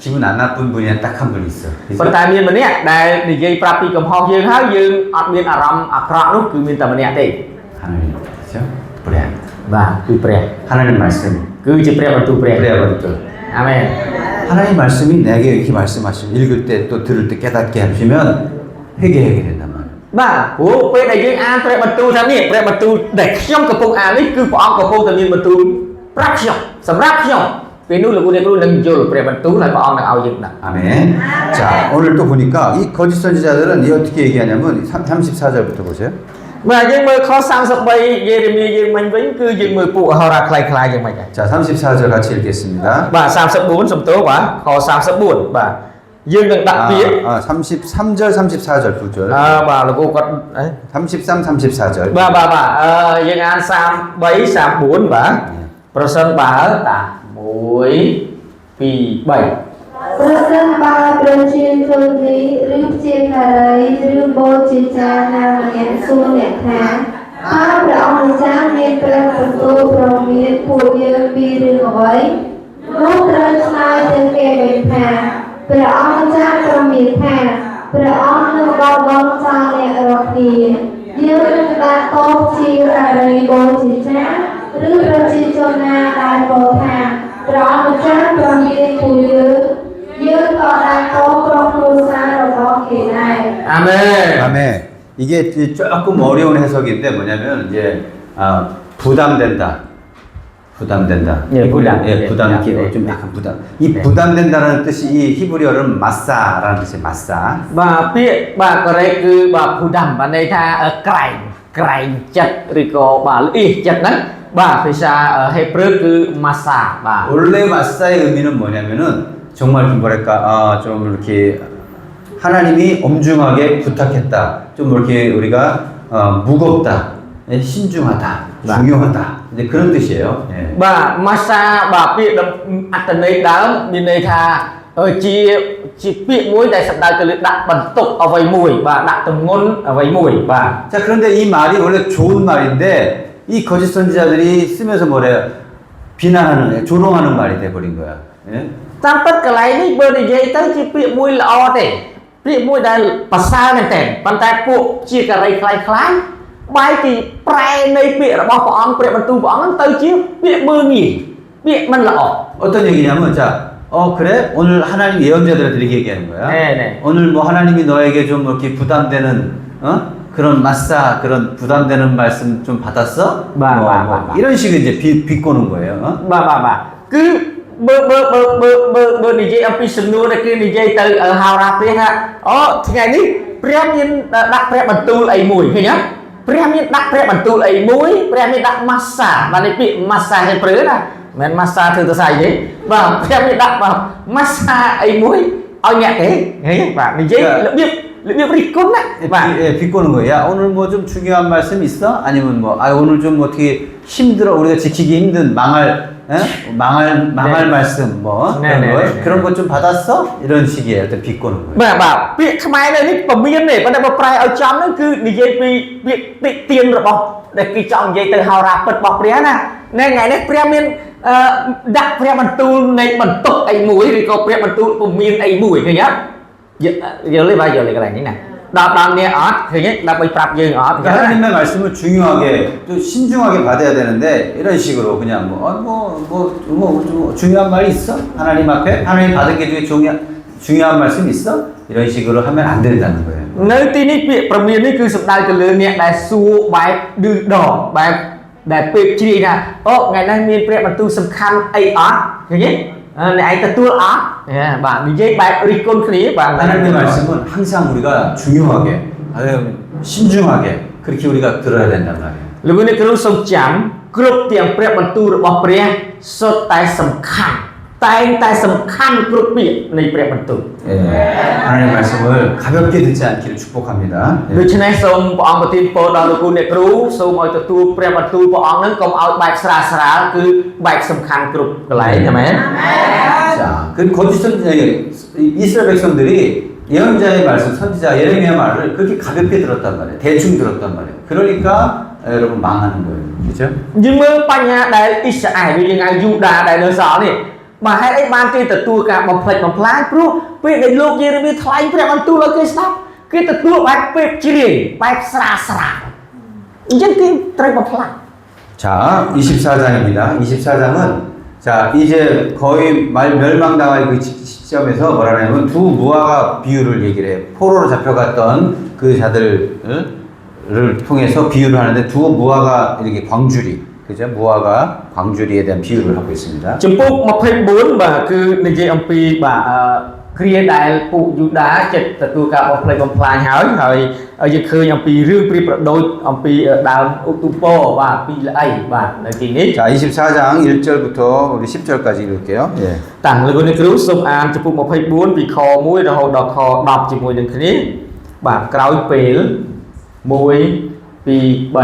기분 안 나쁜 분이 딱 한 분 있어. ប៉ុន្តែមានម្នាក់ដែលនិយាយប្រាប់ពីកំហុសយើងហើយយើងអត់មានអារម្មណ៍អាក្រក់នោះគឺមានតែម្នាក់ទេ 하나님 그죠? 그래. បាទគឺព្រះ 하나님 말씀. គឺជាព្រះបន្ទូលព្រះ 그래야 버렸죠. អាមែន 하나님 말씀이 내게 이렇게 말씀하시면 읽을 때 또 들을 때 깨닫게 하시면 회개하게 된단 말이에요. បាទព្រោះពេលដែលយើងអានព្រះបន្ទូលថានេះព្រះបន្ទូលដែលខ្ញុំកំពុងអាននេះគឺព្រះអង្គកំពុងតែមានបន្ទូលប្រាប់ខ្ញុំសម្រាប់ខ្ញុំពេលនោះលោកគ្រូអ្នកគ្រូនឹងយល់ព្រះបន្ទូលហើយព្រះអង្គនឹងឲ្យយើងដឹង 아멘. 자, 오늘 또 보니까 이 거짓 선지자들은 이 어떻게 얘기하냐면 34절부터 보세요. បាទយើងមើលខ33យេរេមៀយើងមិញវិញគឺយើងមើលពួកហោរាខ្លាយៗយ៉ាងម៉េចដែរ 자, 34절 같이 읽겠습니다. បាទ34សំទោសបាទខ34បាទយើងនឹងដាក់ពាក្យ 33절, 34절 두 절. បាទលោកគ្រូគាត់អី 33, 34절. បាទយើងអាន33 34បាទប្រសិនបើតា1 2 3 ប្រសិនបើប្រជាជននេះឬជាការីឬបូជាចារណាម្នាក់សួរអ្នកថាតើព្រះអង្គម្ចាស់មានព្រះបន្ទូលប្រមានពួកយើងពីរឿងអ្វីនោះត្រូវឆ្លើយទៅគេវិញថាព្រះអង្គម្ចាស់ប្រមានថាព្រះអង្គនឹងបោះបង់ចោលអ្នករាល់គ្នាយើងនឹងដាក់ទោសជាការីបូជាចារឬប្រជាជនណាដែលពោលថាព្រះអង្គម្ចាស់ប្រមានពួកយើងក៏ដាក់ទោសក្រុមគ្រួសាររបស់គេដែរ អាមែន 아멘. 이게 조금 어려운 해석인데 뭐냐면 이제 부담된다. 예, 부담. 예, 부담. 좀 약간 부담. 이 부담된다라는 뜻이 이 히브리어는 마사라는 뜻이에요. 마사. បាទពាក្យបាទកូរ៉េគឺបាទភូដាំបានន័យថាក្រែងចិត្តឬក៏បាទលិះចិត្តហ្នឹងបាទភាសាហេប្រឺគឺម៉ាសាបាទ 원래 마사의 의미는 뭐냐면은 정말 좀 뭐랄까 좀 이렇게 하나님이 엄중하게 부탁했다. 좀 이렇게 우리가 무겁다, 예, 신중하다, 중요하다. 이제 그런 뜻이에요. 예. bà masa bà bị đâm ăn này đá bên này thà chỉ bị mũi đại sập đại từ đặt bẩn tục ở vầy mùi và đặt tầm ngôn ở vầy mùi và 자, 그런데 이 말이 원래 좋은 말인데 이 거짓 선지자들이 쓰면서 뭐래요? 비난하는, 조롱하는 말이 돼버린 거야. 예? tam tất cả lấy đi bơ để dây tới chỉ bị mũi là o thế bị mũi đại bà sa này tèn bàn tay buộc chia cả đây khai khai bài thì prai này bị là bao bọn bị bẩn tu bọn tới chiếu bị bơ nhỉ bịมัน lọ 어떤 얘기냐면, 자, 그래? 오늘 하나님 예언자들한테 이렇게 얘기하는 거야. 네. 오늘 뭐 하나님이 너에게 좀 이렇게 부담되는, 그런 마사, 그런 부담되는 말씀 좀 받았어? 봐. 이런 식으로 이제 비꼬는 거예요. bà cứ bơ đi dây ông pi sừng nua này kia đi dây từ ở hào ra phía ha ngày ní premium đặt pre bản tu ấy mùi thấy nhá premium đặt pre bản tu ấy mũi premium đặt massage và này bị massage hay prứ nè men massage thử tôi xài gì và premium đặt vào massage ấy mũi nhẹ thế và đi dây lebih berikut 예, 비꼬는 거예요. 야, 오늘 뭐 좀 중요한 말씀 있어? 아니면 뭐, 오늘 좀 어떻게 힘들어, 우리가 지키기 힘든 망할 네. 말씀, 뭐, 네. 그런 것 좀 받았어? 이런 식이에요. 어떤 비꼬는 거예요. bà bảo việc khai này ní bà miên này bà đã bà prai ở trong nó cứ đi dây việc tiền rồi bọc để cái trong dây từ hào rạp bật bọc rẽ nè nên ngày này pre miên đặt pre bản tu này bản tục ấy mũi thì có pre bản tu của miên ấy mũi kìa nhá giờ lấy bao giờ lấy cái này như này đọc nghe ớt thì nhất đọc bị prap dương ớt 하나님의 말씀을 중요하게 또 신중하게 받아야 되는데 이런 식으로 그냥 뭐 중요한 말이 있어? 하나님 앞에 하나님 받은 게 중에 중요한 말씀 있어? 이런 식으로 하면 안 된다는 거예요. nơi tí ní việcประmiên ní cứ sụp đai từ lươn nhẹ đại xua bài đưa đỏ bài đại bịp chi nè ngày nay miên pre bản tu sầm khăn ấy ớt kìa nhé này ta tua ớt bạn đi dây bài ricon khí bạn 하나님의 말씀은 항상 우리가 중요하게, 신중하게 그렇게 우리가 들어야 된단 말이에요. លោកនេះគ្រូសូមចាំគ្រប់ទាំងព្រះបន្ទូលរបស់ព្រះសុទ្ធតែសំខាន់តែងតែសំខាន់គ្រប់ពាក្យនៃព្រះបន្ទូល 예, 하나님의 말씀을 가볍게 듣지 않기를 축복합니다. ដូច្នេះសូមព្រះអង្គប្រទានពរដល់លោកអ្នកគ្រូសូមឲ្យទទួលព្រះបន្ទូលព្រះអង្គនឹងកុំឲ្យបែកស្រាលស្រាលគឺបែកសំខាន់គ្រប់កន្លែងអាមែន 자, 그 거짓 선지자 이스라엘 백성들이 예언자의 말씀, 선지자 예레미야 말을 그렇게 가볍게 들었단 말이에요. 대충 들었단 말이에요. 그러니까 여러분 망하는 거예요. 그죠? យើងមើលបញ្ហាដែលអ៊ីស្រាអែលវាយ៉ាងយូដាដែលនៅសល់នេះបើហេតុអីបានគេទទួលការបំផ្លិចបំផ្លាញព្រោះពេលដែលលោកយេរេមីថ្លែងព្រះបន្ទូលឲ្យគេស្ដាប់គេទទួលបែបពេបជ្រាយបែបស្រាលស្រាលអញ្ចឹងគេត្រូវបំផ្លាញ 자, 24장입니다. 24장은 자, 이제 거의 멸망당할 그 시점에서 뭐라냐면 두 무화과 비유를 얘기를 해요. 포로로 잡혀갔던 그 자들을 통해서 비유를 하는데 두 무화과 이렇게 광주리, 그죠? 무화과 광주리에 대한 비유를 하고 있습니다. ចំពោះ24បាទគឺនិយាយអំពីបាទគ្រាដែលពួកយូដាចិត្តទទួលការបំផ្លិចបំផ្លាញហើយយើងឃើញអំពីរឿងព្រាបប្រដូចអំពីដើមឧទុពោបាទពីល្អីបាទនៅទីនេះ 자, 24장 1절부터 우리 10절까지 읽을게요. 예. តាំងលោកនេះគ្រូសូមអានចំពោះ24ពីខ1រហូតដល់ខ10ជាមួយនឹងគ្នាបាទក្រោយពេល1 2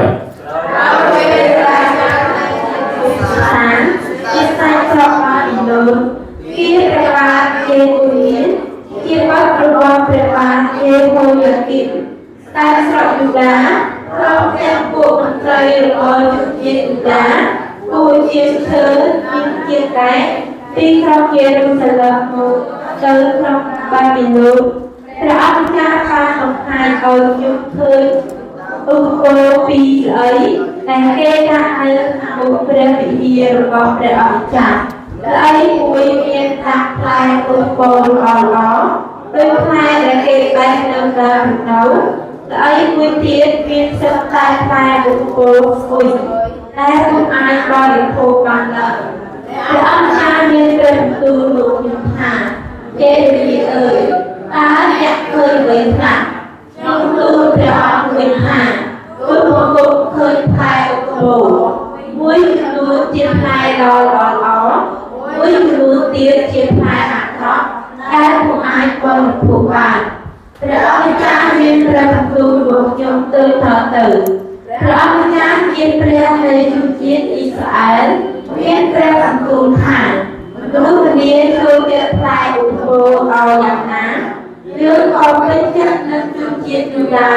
ឧបករណ៍ពីស្អីដែលគេដាក់នៅមុខព្រះវិហាររបស់ព្រះអម្ចាស់ស្អីមួយមានដាក់ផ្លែឧបករណ៍ល្អដូចផ្លែដែលគេបេះនៅដើមនៅស្អីមួយទៀតមានសិតតែផ្លែឧបករណ៍ស្អុយតែមិនអាចបរិភោគបានឡើយព្រះអម្ចាស់មានព្រះបន្ទូលលោកខ្ញុំថាគេនិយាយអើយតើអ្នកឃើញអ្វីខ្លះខ្ញុំទូលព្រះអង្គវិញថាគុណមកឃើញផ្លែអូខូមួយចំនួនជាផ្លែល្អមួយចំនួនទៀតជាផ្លែអាក្រក់ដែលមិនអាចបរិភោគបាន ព្រះអង្គម្ចាស់មានព្រះបន្ទូលរបស់ខ្ញុំទៅថតទៅព្រះអង្គម្ចាស់ជាព្រះនៃជនជាតិអ៊ីស្រាអែលមានព្រះបន្ទូលថាមនុស្សម្នាចូលយកផ្លែឧបោឲ្យយ៉ាងណាយើងក៏ពេញចិត្តនឹងជនជាតិយូដា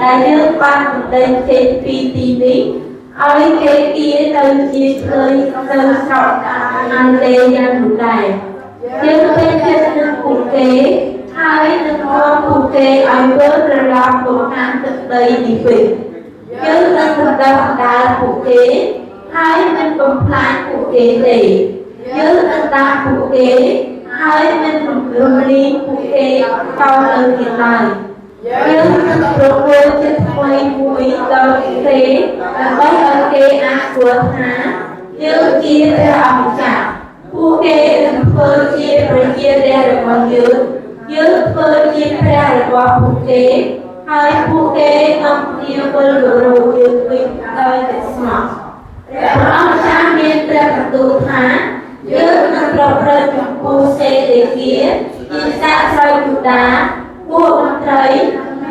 ដែលយើងបានបណ្ដេញចេញពីទីនេះឲ្យគេគៀទៅជាឆ្លើយទៅស្រុកអានទេយ៉ាងនោះដែរយើងពេញចិត្តនឹងពួកគេហើយនឹងនាំពួកគេឲ្យវិលត្រឡប់មកកាន់ទឹកដីនេះវិញយើងនឹងបណ្ដុះបណ្ដាលពួកគេហើយមិនបំផ្លាញពួកគេទេយើងនឹងតាមពួកគេហើយមិនរំលាយពួកគេតទៅទៀតឡើយយើងនឹងប្រមូលចិត្តថ្មីមួយដល់ពួកគេដើម្បីឲ្យគេអាចស្គាល់ថាយើងជាព្រះអង្គម្ចាស់ពួកគេនឹងធ្វើជាប្រជារាស្ត្ររបស់យើងធ្វើជាព្រះរបស់ពួកគេហើយពួកគេនឹងជាពលរដ្ឋយើងវិញដោយតែស្មោះព្រះអង្គម្ចាស់មានព្រះបន្ទូលថាយើងនឹងប្រព្រឹត្តចំពោះសេដេគៀជាសាស្ត្រយូដាពួកមន្ត្រី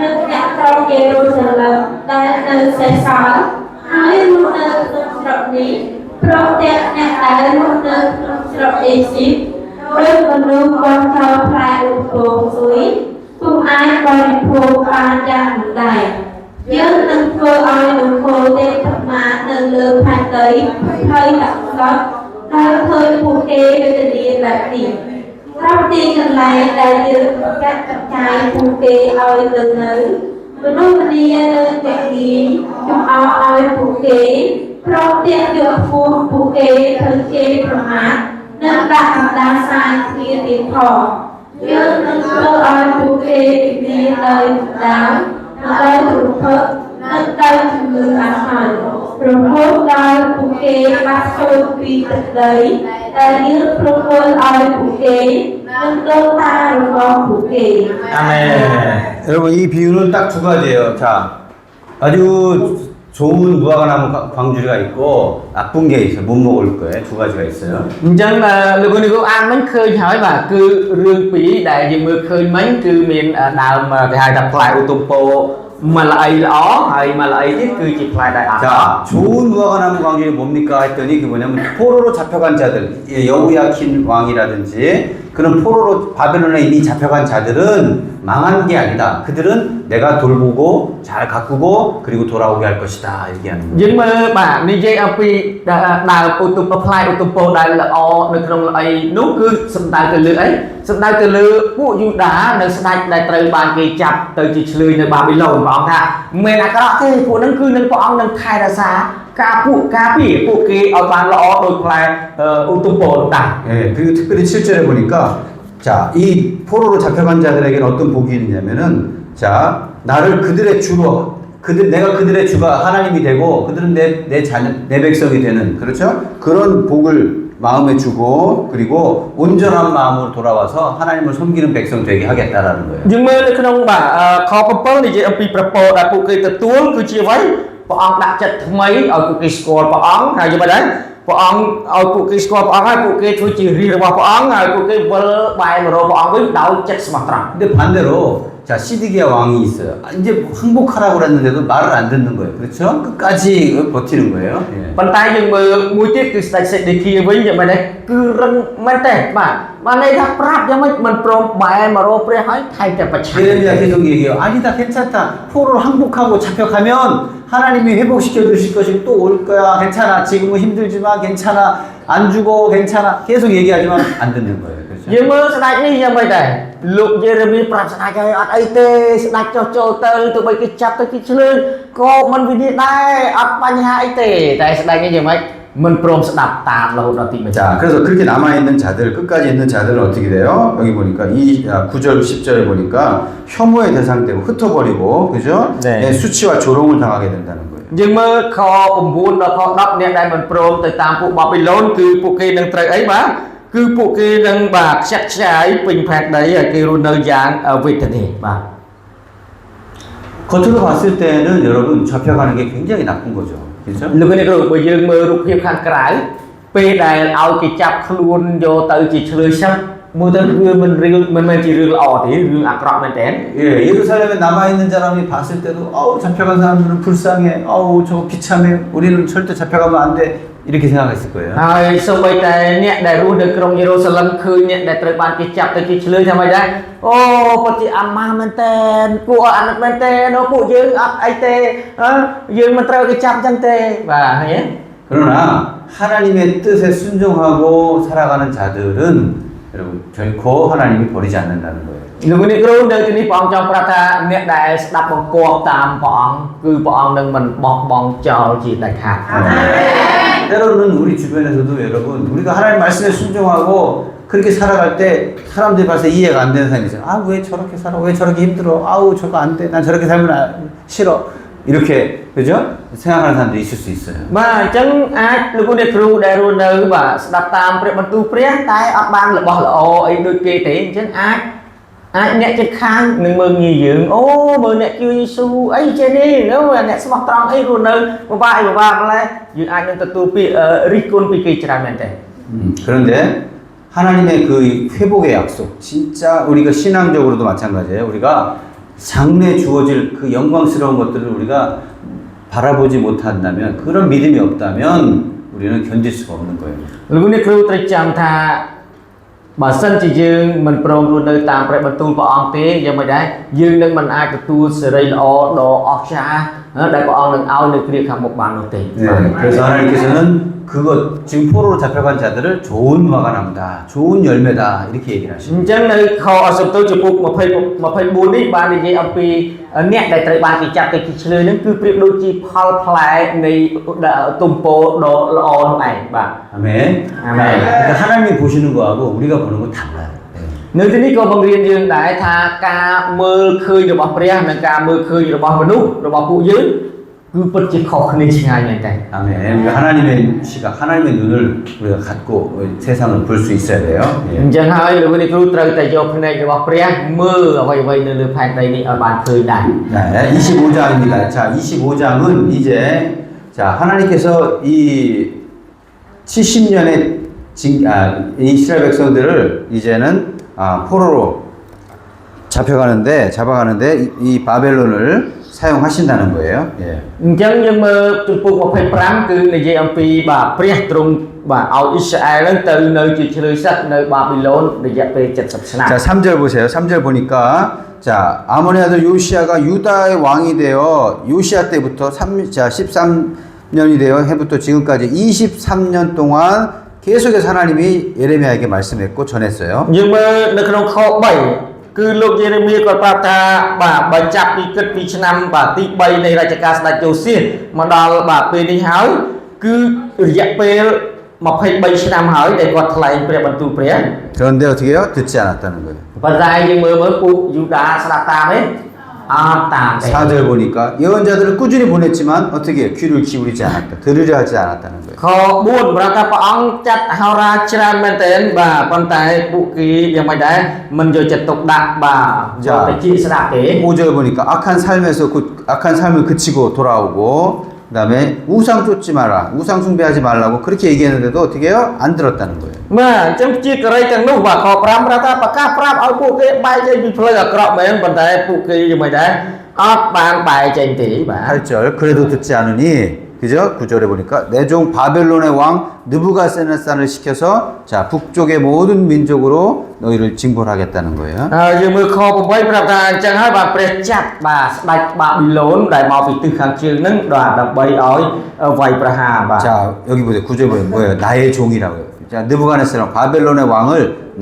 និងអ្នកក្រុងយេរូសាឡឹមដែលនៅសេសសល់ហើយរស់នៅក្នុងស្រុកនេះព្រមទាំងអ្នកដែលរស់នៅក្នុងស្រុកអេស៊ីបដោយមនុស្សបានចូលផ្លែឧបភោគស៊ុយពុំអាចបរិភោគបានយ៉ាងនោះដែរយើងនឹងធ្វើឲ្យនគរទេពមានៅលើផែនដីហើយដាក់ស្ដុតដោយឃើញពួកគេវេទនាបែបនេះត្រង់ទីកន្លែងដែលយើងកាត់បន្ថយពួកគេឲ្យទៅនៅមនុស្សម្នានៅតែងាយចំអោឲ្យពួកគេព្រមទាំងយកពួកពួកគេធ្វើជាប្រមាថនិងដាក់បណ្ដាសាយគ្នាទៀតផងយើងនឹងធ្វើឲ្យពួកគេមានដោយដាវដោយរំភើបនិងដោយជំងឺអាសន្នរហូតដល់ពួកគេបាត់ចូលពីទឹកដីដែលយើងប្រគល់ឲ្យពួកគេនិងដូនតារបស់ពួកគេ 아멘. 여러분 이 비유는 딱 두 가지예요. 자, 아주 좋은 무화과 나무 광주리가 있고 나쁜 게 있어요. 못 먹을 거예요. 두 가지가 있어요. អញ្ចឹងលោកគ្រូនេះគូអានមិញឃើញហើយបាទគឺរឿងពីរដែលយើងមើលឃើញមិញគឺមានដើមគេហៅថាផ្លែឧទុំពោមួយល្អីល្អហើយមួយល្អីទៀតគឺជាផ្លែដែលអាក្រក់ 자, 좋은 무화과 나무 광주리 뭡니까 했더니 그 뭐냐면 포로로 잡혀간 자들, 여우야킨 왕이라든지 그런 포로로 바벨론에 이미 잡혀간 자들은 망한 게 아니다. 그들은 내가 돌보고 잘 가꾸고 그리고 돌아오게 할 것이다. 얘기하는 យើង 거예요. មើលបាទនិយាយអំពីដើមឧទុំផ្លែឧទុំពោដែលល្អនៅក្នុងល្អីនោះគឺសំដៅទៅលើអីសំដៅទៅលើពួកយូដានៅស្ដេចដែលត្រូវបានគេចាប់ទៅជាឆ្លើយនៅបាប៊ីឡូនព្រះអង្គថាមិនមែនអាក្រក់ទេពួកហ្នឹងគឺនឹងព្រះអង្គនឹងថែរក្សាការពារពួកគេឲ្យបានល្អដោយផ្លែឧទុំពោនោះដែរ 예, 그리고 특별히 7절에 보니까 자, 이 포로로 잡혀간 자들에게는 어떤 복이 있냐면은 자, 나를 그들의 주로 내가 그들의 주가 하나님이 되고 그들은 내 자녀 내 백성이 되는 그렇죠? 그런 복을 마음에 주고 그리고 온전한 마음으로 돌아와서 하나님을 섬기는 백성 되게 하겠다라는 거예요. យើងមើលនៅក្នុងបាទខ7និយាយអំពីប្រពោដែលពួកគេទទួលគឺជាអ្វីព្រះអង្គដាក់ចិត្តថ្មីឲ្យពួកគេស្គាល់ព្រះអង្គហើយយល់មិនដែរព្រះអង្គឲ្យពួកគេស្គាល់ព្រះអង្គហើយពួកគេធ្វើជារាជរបស់ព្រះអង្គហើយពួកគេវិលបែរមករកព្រះអង្គវិញដោយចិត្តស្មោះត្រង់ 근데 반대로 자, 시드기야 왕이 있어요. 이제 항복하라고 그랬는데도 말을 안 듣는 거예요. 그렇죠? 끝까지 버티는 거예요. 예. ប៉ុន្តែយើងមើលមួយទៀតគឺស្ដេចសេដេគៀវិញយ៉ាងម៉េចដែរគឺរឹងមែនទេបាទន័យថាប្រាប់យ៉ាងម៉េចមិនព្រមបែរមករកព្រះហើយថែមតែប្រឆាំង 예레미야 계속 얘기해요. 아니다, 괜찮다. 포로를 항복하고 잡혀가면 하나님이 회복시켜 주실 것이고 또 올 거야. 괜찮아. 지금은 힘들지만 괜찮아. 안 죽어. 괜찮아. 계속 얘기하지만 안 듣는 거예요. 그렇죠? យើងមើលស្ដេចនេះយ៉ាងម៉េចដែរលោកយេរេមីប្រាប់ស្ដេចហើយអត់អីទេស្ដេចចោះចូលទៅទោះបីគេចាប់ទៅគេឆ្លើយក៏មិនវិនិច្ឆ័យដែរអត់បញ្ហាអីទេតែស្ដេចនេះយ៉ាងម៉េចមិនព្រមស្ដាប់តាមរហូតដល់ទីបញ្ចប់ 자, 그래서 그렇게 남아있는 자들, 끝까지 있는 자들은 어떻게 돼요? 여기 보니까 9절, 10절에 보니까 혐오의 대상되고 흩어버리고, 그죠? 네. 예, 수치와 조롱을 당하게 된다는 거예요. យើងមើលខ9ដល់ខ10អ្នកដែលមិនព្រមទៅតាមពួកបាប៊ីឡូនគឺពួកគេនឹងត្រូវអីបាទគឺពួកគេនឹងបាទខ្ចាត់ខ្ចាយពេញផែនដីហើយគេរស់នៅយ៉ាងវេទនាបាទ 겉으로 봤을 때는 여러분 잡혀가는 게 굉장히 나쁜 거죠. 그렇죠? លោកនេះគ្រូបើយើងមើលរូបភាពខាងក្រៅពេលដែលឲ្យគេចាប់ខ្លួនយកទៅជាឆ្លើយសិន mua tới mình chỉ rừng lọ thì rừng ác rõ mình tên 예, 예루살렘에 남아있는 사람이 봤을 때도 잡혀간 사람들은 불쌍해. 저거 비참해. 우리는 절대 잡혀가면 안 돼. 이렇게 생각했을 거예요. rồi xong bây giờ nhẹ đại ru được trong Jerusalem khơi nhẹ đại trời ban cái chập tới cái lưới tham đây có chị ăn ma mình tên cụ ăn mình tên nó cụ dương ai tê dương mình treo cái chập chân tê và hay 그러나 하나님의 뜻에 순종하고 살아가는 자들은 여러분 결코 하나님이 버리지 않는다는 거예요. người này kêu nơi cái này bọn trong prata nhẹ đại đập bằng cột tam bọn cứ bọn đừng mình bọn cho chỉ đại khác. 때로는 우리 주변에서도 여러분 우리가 하나님 말씀에 순종하고 그렇게 살아갈 때 사람들이 봐서 이해가 안 되는 사람이 있어요. 왜 저렇게 살아? 왜 저렇게 힘들어? 저거 안 돼. 난 저렇게 살면 싫어. 이렇게 그죠? 생각하는 사람들이 있을 수 있어요. mà chẳng ai lúc này kêu đại ru nơi và đập tam pre bằng tu pre tai ấp ban là bỏ là ấy đôi kia thế chẳng ai nhẹ trên khang đừng mừng gì dưỡng mừng nhẹ kêu Giêsu ấy trên đi nếu mà nhẹ smart trong ấy rồi nơi mà lại dưỡng ai nên tu pi rikun pi kia chả mình thế. 그런데 하나님의 그 회복의 약속, 진짜 우리가 신앙적으로도 마찬가지예요. 우리가 장래 주어질 그 영광스러운 것들을 우리가 바라보지 못한다면, 그런 믿음이 없다면 우리는 견딜 수가 없는 거예요. Lúc này kêu tôi chẳng tha bà sân chỉ dương mình prom luôn nơi tạm phải bật tu vào ông tế nhưng mà đấy dương nên mình ai tu sẽ đây là đồ ọc xa đại của ông đừng ao được việc hàng một bàn đầu tiên. 네, 그래서 하나님께서는 그것 지금 포로로 잡혀간 자들을 좋은 화가 납니다. 좋은 열매다 이렇게 얘기를 하십니다. Chẳng nơi kho sập tôi chụp một phây buồn đi ba đi ông pi nét đại trời ba thì chặt cái chỉ lười nó cứ việc đôi chi phal phaiในtum po đồ lo này bà. 아멘. 아멘. 그러니까 하나님이 보시는 거하고 우리가 보는 건 달라요. Nơi tí ní có bằng riêng dương đại tha ca mơ khơi được bọc ria nâng ca mơ khơi được bọc vật nút được bọc phụ dưới cứ bất chỉ khó khăn đi ngay như thế. 아멘. 그러니까 하나님의 시각, 하나님의 눈을 우리가 갖고 세상을 볼 수 있어야 돼요. Chẳng hỏi là cái cứu trời tại do phần này được bọc ria mơ vậy vậy nên được phải đây đi ở bàn khơi đại. 네, 25장입니다. 자, 25장은 이제 자 하나님께서 이 70년의 이스라엘 백성들을 이제는 포로로 잡아가는데 이 바벨론을 사용하신다는 거예요. 예. Chẳng nhưng mà Trung Quốc một phép rám cứ là gì ông pi bà Priest Trung bà ao Israel lên từ nơi chỉ lưới sắt nơi Babylon để dẹp về chật sập sạch. 자, 3절 보세요. 3절 보니까 자 아몬의 아들 요시아가 유다의 왕이 되어 요시아 때부터 13년이 되어 해부터 지금까지 23년 동안 계속해서 하나님이 예레미야에게 말씀했고 전했어요. Nhưng màនៅក្នុងខ3គឺលោកយេរេមៀគាត់ប្រាប់ថាបើចាប់ពីគិតពីឆ្នាំទី3នៃរជ្ជកាលស្ដេចយូសៀមកដល់ពេលនេះហើយគឺរយៈពេល23ឆ្នាំហើយដែលគាត់ថ្លែងព្រះបន្ទូលព្រះ 그런데 어떻게 해요? 듣지 않았다는 거예요. ប៉ុន្តែយើងមើលពួកយូដាស្ដាប់តាមទេអត់តាមទេ 4절 보니까 예언자들을 꾸준히 보냈지만 어떻게 해요? 귀를 기울이지 않았다. 들으려 하지 않았다는 거예요. ខ4ប្រាប់ថាព្រះអង្គចាត់ហោរាច្រើនមែនទែនប៉ុន្តែពួកគេយ៉ាងមិនដែរមិនយកចិត្តទុកដាក់យកតែជឿស្ដាប់ទេ 5절 보니까 악한 삶을 그치고 돌아오고 그다음에 우상 쫓지 마라. 우상 숭배하지 말라고 그렇게 얘기했는데도 어떻게 해요? 안 들었다는 거예요. បាទអញ្ចឹងជាករិយទាំងនោះខ5ប្រាប់ថាប្រកាសប្រាប់ឲ្យពួកគេបែកចេញពីផ្លូវអាក្រក់មែនប៉ុន្តែពួកគេយ៉ាងមិនដែរអត់បានបែកចេញទេបាទ 8절 그래도 듣지 않으니 그죠? 9절에 보니까 내 종 바벨론의 왕 느부갓네살을 시켜서 자 북쪽의 모든 민족으로 너희를 징벌하겠다는 거예요. យើងមើលខ8ប្រាប់ថាអញ្ចឹងហើយបាទព្រះចាត់បាទស្ដេចបាប៊ីឡូនដែលមកពីទិសខាងជើងហ្នឹងដើម្បីឲ្យវាយប្រហារបាទ 자 여기 보세요. 9절 보면 뭐예요? 나의 종이라고요. 자 느부갓네살 바벨론의 왕을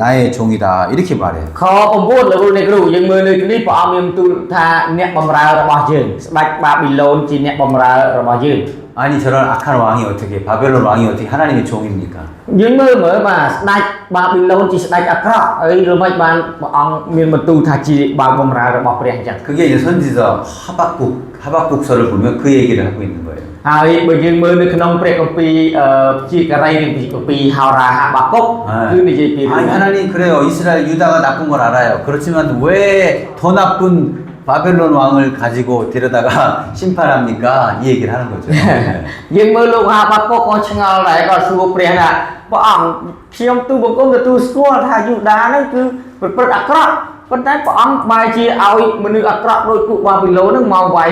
나의 종이다 이렇게 말해요. ខ9លោកអ្នកគ្រូយើងមើលនៅនេះព្រះអង្គមានទូលថាអ្នកបម្រើរបស់យើងស្ដេចបាប៊ីឡូនជាអ្នកបម្រើរបស់យើង 아니 저런 악한 왕이 어떻게 바벨론 왕이 어떻게 하나님의 종입니까? យើងមើលបាទស្ដេចបាប៊ីឡូនជាស្ដេចអាក្រក់ហើយឬមិនបានព្រះអង្គមានបន្ទូលថាជាបាបម្រើរបស់ព្រះអញ្ចឹង 그게 이제 선지자 하박국서를 보면 그 얘기를 하고 있는 거예요. ហើយបើយើងមើលនៅក្នុងព្រះគម្ពីរជាករិយនៃគម្ពីរហោរាហាបាកុកគឺនិយាយពី 아니 하나님 그래요. 이스라엘 유다가 나쁜 걸 알아요. 그렇지만 왜 더 나쁜 바벨론 왕을 가지고 데려다가 심판합니까? 이 얘기를 하는 거죠. យើងមើលលោកហាបាកុកក៏ឆ្ងល់ដែរក៏សួរព្រះថា ព្រះអង្គខ្ញុំទូបង្គំទទួលស្គាល់ថាយូដាហ្នឹងគឺប្រព្រឹត្តអាក្រក់ប៉ុន្តែព្រះអង្គបែរជាឲ្យមនុស្សអាក្រក់ដូចពួកបាប៊ីឡូនហ្នឹងមកវាយ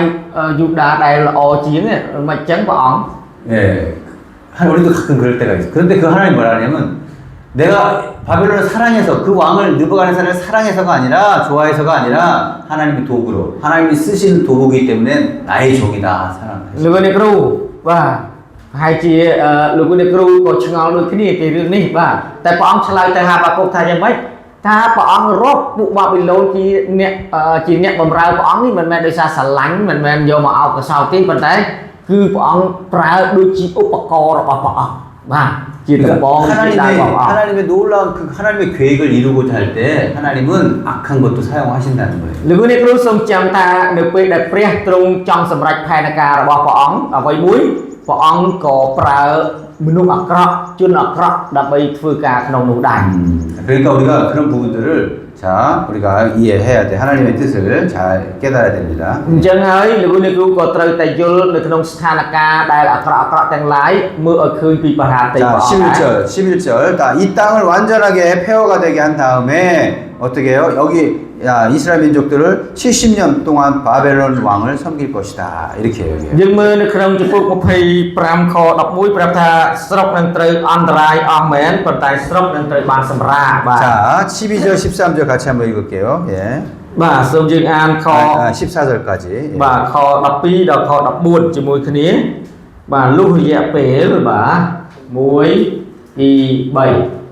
យូដាដែលល្អជាងមិនចឹងព្រះអង្គ 예, 우리도 가끔 그럴 때가 있어. 그런데 그 하나님 뭐라 하냐면 내가 바벨론을 사랑해서 그 왕을 느부갓네살을 사랑해서가 아니라 좋아해서가 아니라 하나님의 도구로 하나님이 쓰시는 도구이기 때문에 나의 종이다 사랑하시죠. លោកអ្នកគ្រូបាទហើយជាលោកអ្នកគ្រូក៏ឆ្ងល់ដូចគ្នាពីរឿងនេះបាទតែព្រះអង្គឆ្លើយទៅហាបាកុកថាយ៉ាងម៉េចថាព្រះអង្គរកពួកបាប៊ីឡូនជាអ្នកបម្រើព្រះអង្គនេះមិនមែនដោយសារស្រឡាញ់មិនមែនយកមកអោបកសោទេប៉ុន្តែគឺព្រះអង្គប្រើដូចជាឧបករណ៍របស់ព្រះអង្គបាទជាដំបងជាដៃរបស់ព្រះអង្គ 하나님의 놀라운 그 하나님의 계획을 이루고자 할 때 하나님은 악한 것도 사용하신다는 거예요. លោកអ្នកគ្រូសូមចាំថានៅពេលដែលព្រះទ្រង់ចង់សម្រេចផែនការរបស់ព្រះអង្គអ្វីមួយព្រះអង្គក៏ប្រើមនុស្សអាក្រក់ជនអាក្រក់ដើម្បីធ្វើការក្នុងនោះដែរ 그러니까 우리가 그런 부분들을 자 우리가 이해해야 돼. 하나님의 뜻을 잘 깨달아야 됩니다. អញ្ចឹងហើយលោកអ្នកគ្រូក៏ត្រូវតែយល់នៅក្នុងស្ថានភាពដែលអាក្រក់ទាំងឡាយមើលឲ្យឃើញពីបរិយាកាស 자 11절 이 땅을 완전하게 폐허가 되게 한 다음에 어떻게 해요? 여기 이스라엘 민족들을 70년 동안 바벨론 왕을 섬길 것이다. 이렇게 얘기해요. យើងមើលនៅក្នុងជំពូក25ខ11ប្រាប់ថាស្រុកនឹងត្រូវអន្តរាយអស់មែនប៉ុន្តែស្រុកនឹងត្រូវបានសម្រាបាទ 자 12절 13절 같이 한번 읽을게요. 예. បាទសូមយើងអានខ 14절까지. 예. បាទខ12ដល់ខ14ជាមួយគ្នាបាទលុះរយៈពេលបាទ1 2 3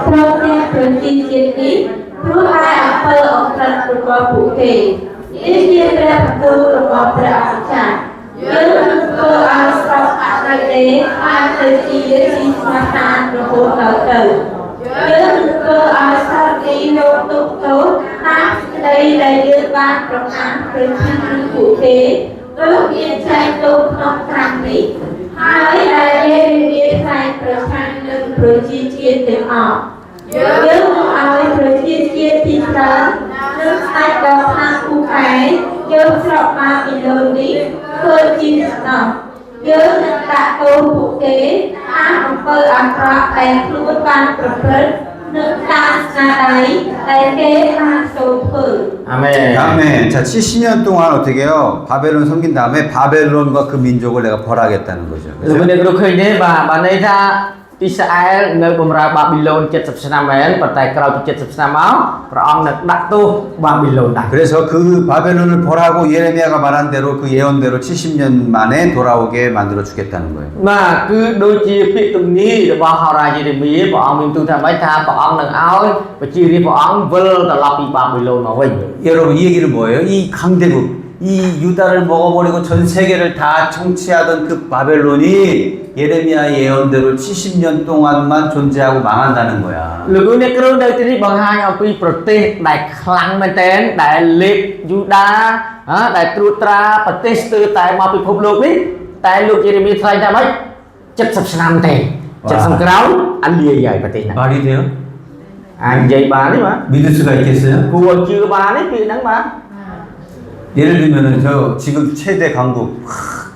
ព្រោះអ្នកប្រជាជាតិនេះព្រោះតែអំពើអក្រក់របស់ពួកគេនេះជាព្រះបន្ទូលរបស់ព្រះអម្ចាស់យើងនឹងធ្វើឲ្យស្រុកអត្រៃទេបានទៅជាទីស្មោះត្រង់រហូតដល់ទៅយើងនឹងធ្វើឲ្យស្រុកនេះលោកទុកទោសតាមក្តីដែលយើងបានប្រកាន់ប្រជាជាតិពួកគេដូចមានចែកទោសក្នុងត្រាំនេះហើយដែលយើងមានខ្លាចប្រឆាំងនឹងប្រជាជាតិទាំងអស់យើងនឹងឲ្យប្រជាជាតិទីច្រើននឹងស្ដេចដល់ខាងពូកែយើងស្រុកបាប៊ីឡូននេះធ្វើជាស្ដេចយើងនឹងដាក់ទោសពួកគេតាមអំពើអាក្រក់ដែលខ្លួនបានប្រព្រឹត្តនឹងតាមស្នាដៃដែលគេបានសូមធ្វើ អាមែន 아멘. 자, 70년 동안 어떻게 해요? 바벨론 섬긴 다음에 바벨론과 그 민족을 내가 벌하겠다는 거죠. លោក 그죠? អ្នកគ្រូឃើញទេបាទន័យថាអ៊ីស្រាអែលនៅបម្រើបាប៊ីឡូន70ឆ្នាំមែនប៉ុន្តែក្រោយពី70ឆ្នាំមកព្រះអង្គនឹងដាក់ទោសបាប៊ីឡូនដែរ 그래서 그 바벨론을 벌하고 예레미야가 말한 대로 그 예언대로 70년 만에 돌아오게 만들어 주겠다는 거예요. បាទគឺដូចជាពាក្យទំនាយរបស់ហោរាយេរេមៀព្រះអង្គមានទូលថាម៉េចថាព្រះអង្គនឹងឲ្យប្រជារាស្ត្រព្រះអង្គវិលត្រឡប់ពីបាប៊ីឡូនមកវិញ 여러분 이 얘기는 뭐예요? 이 강대국, 이 유다를 먹어버리고 전 세계를 다 청취하던 그 바벨론이 예레미야 예언대로 70년 동안만 존재하고 망한다는 거야. លោកអ្នកគ្រូនៅទីនេះបង្ហាញអំពីប្រទេសដែលខ្លាំងមែនទែនដែលលេបយូដាដែលត្រួតត្រាប្រទេសស្ទើរតែមកពិភពលោកនេះតែលោកយេរេមៀថ្លែងថាម៉េច70ឆ្នាំទេ70ក្រោយអាលាយហើយប្រទេសហ្នឹង 말이 돼요? អាចនិយាយបានទេបាទ 믿을 수가 있겠어요? គួរជឿបានទេពីហ្នឹងបាទ 예를 들면은 저 지금 최대 강국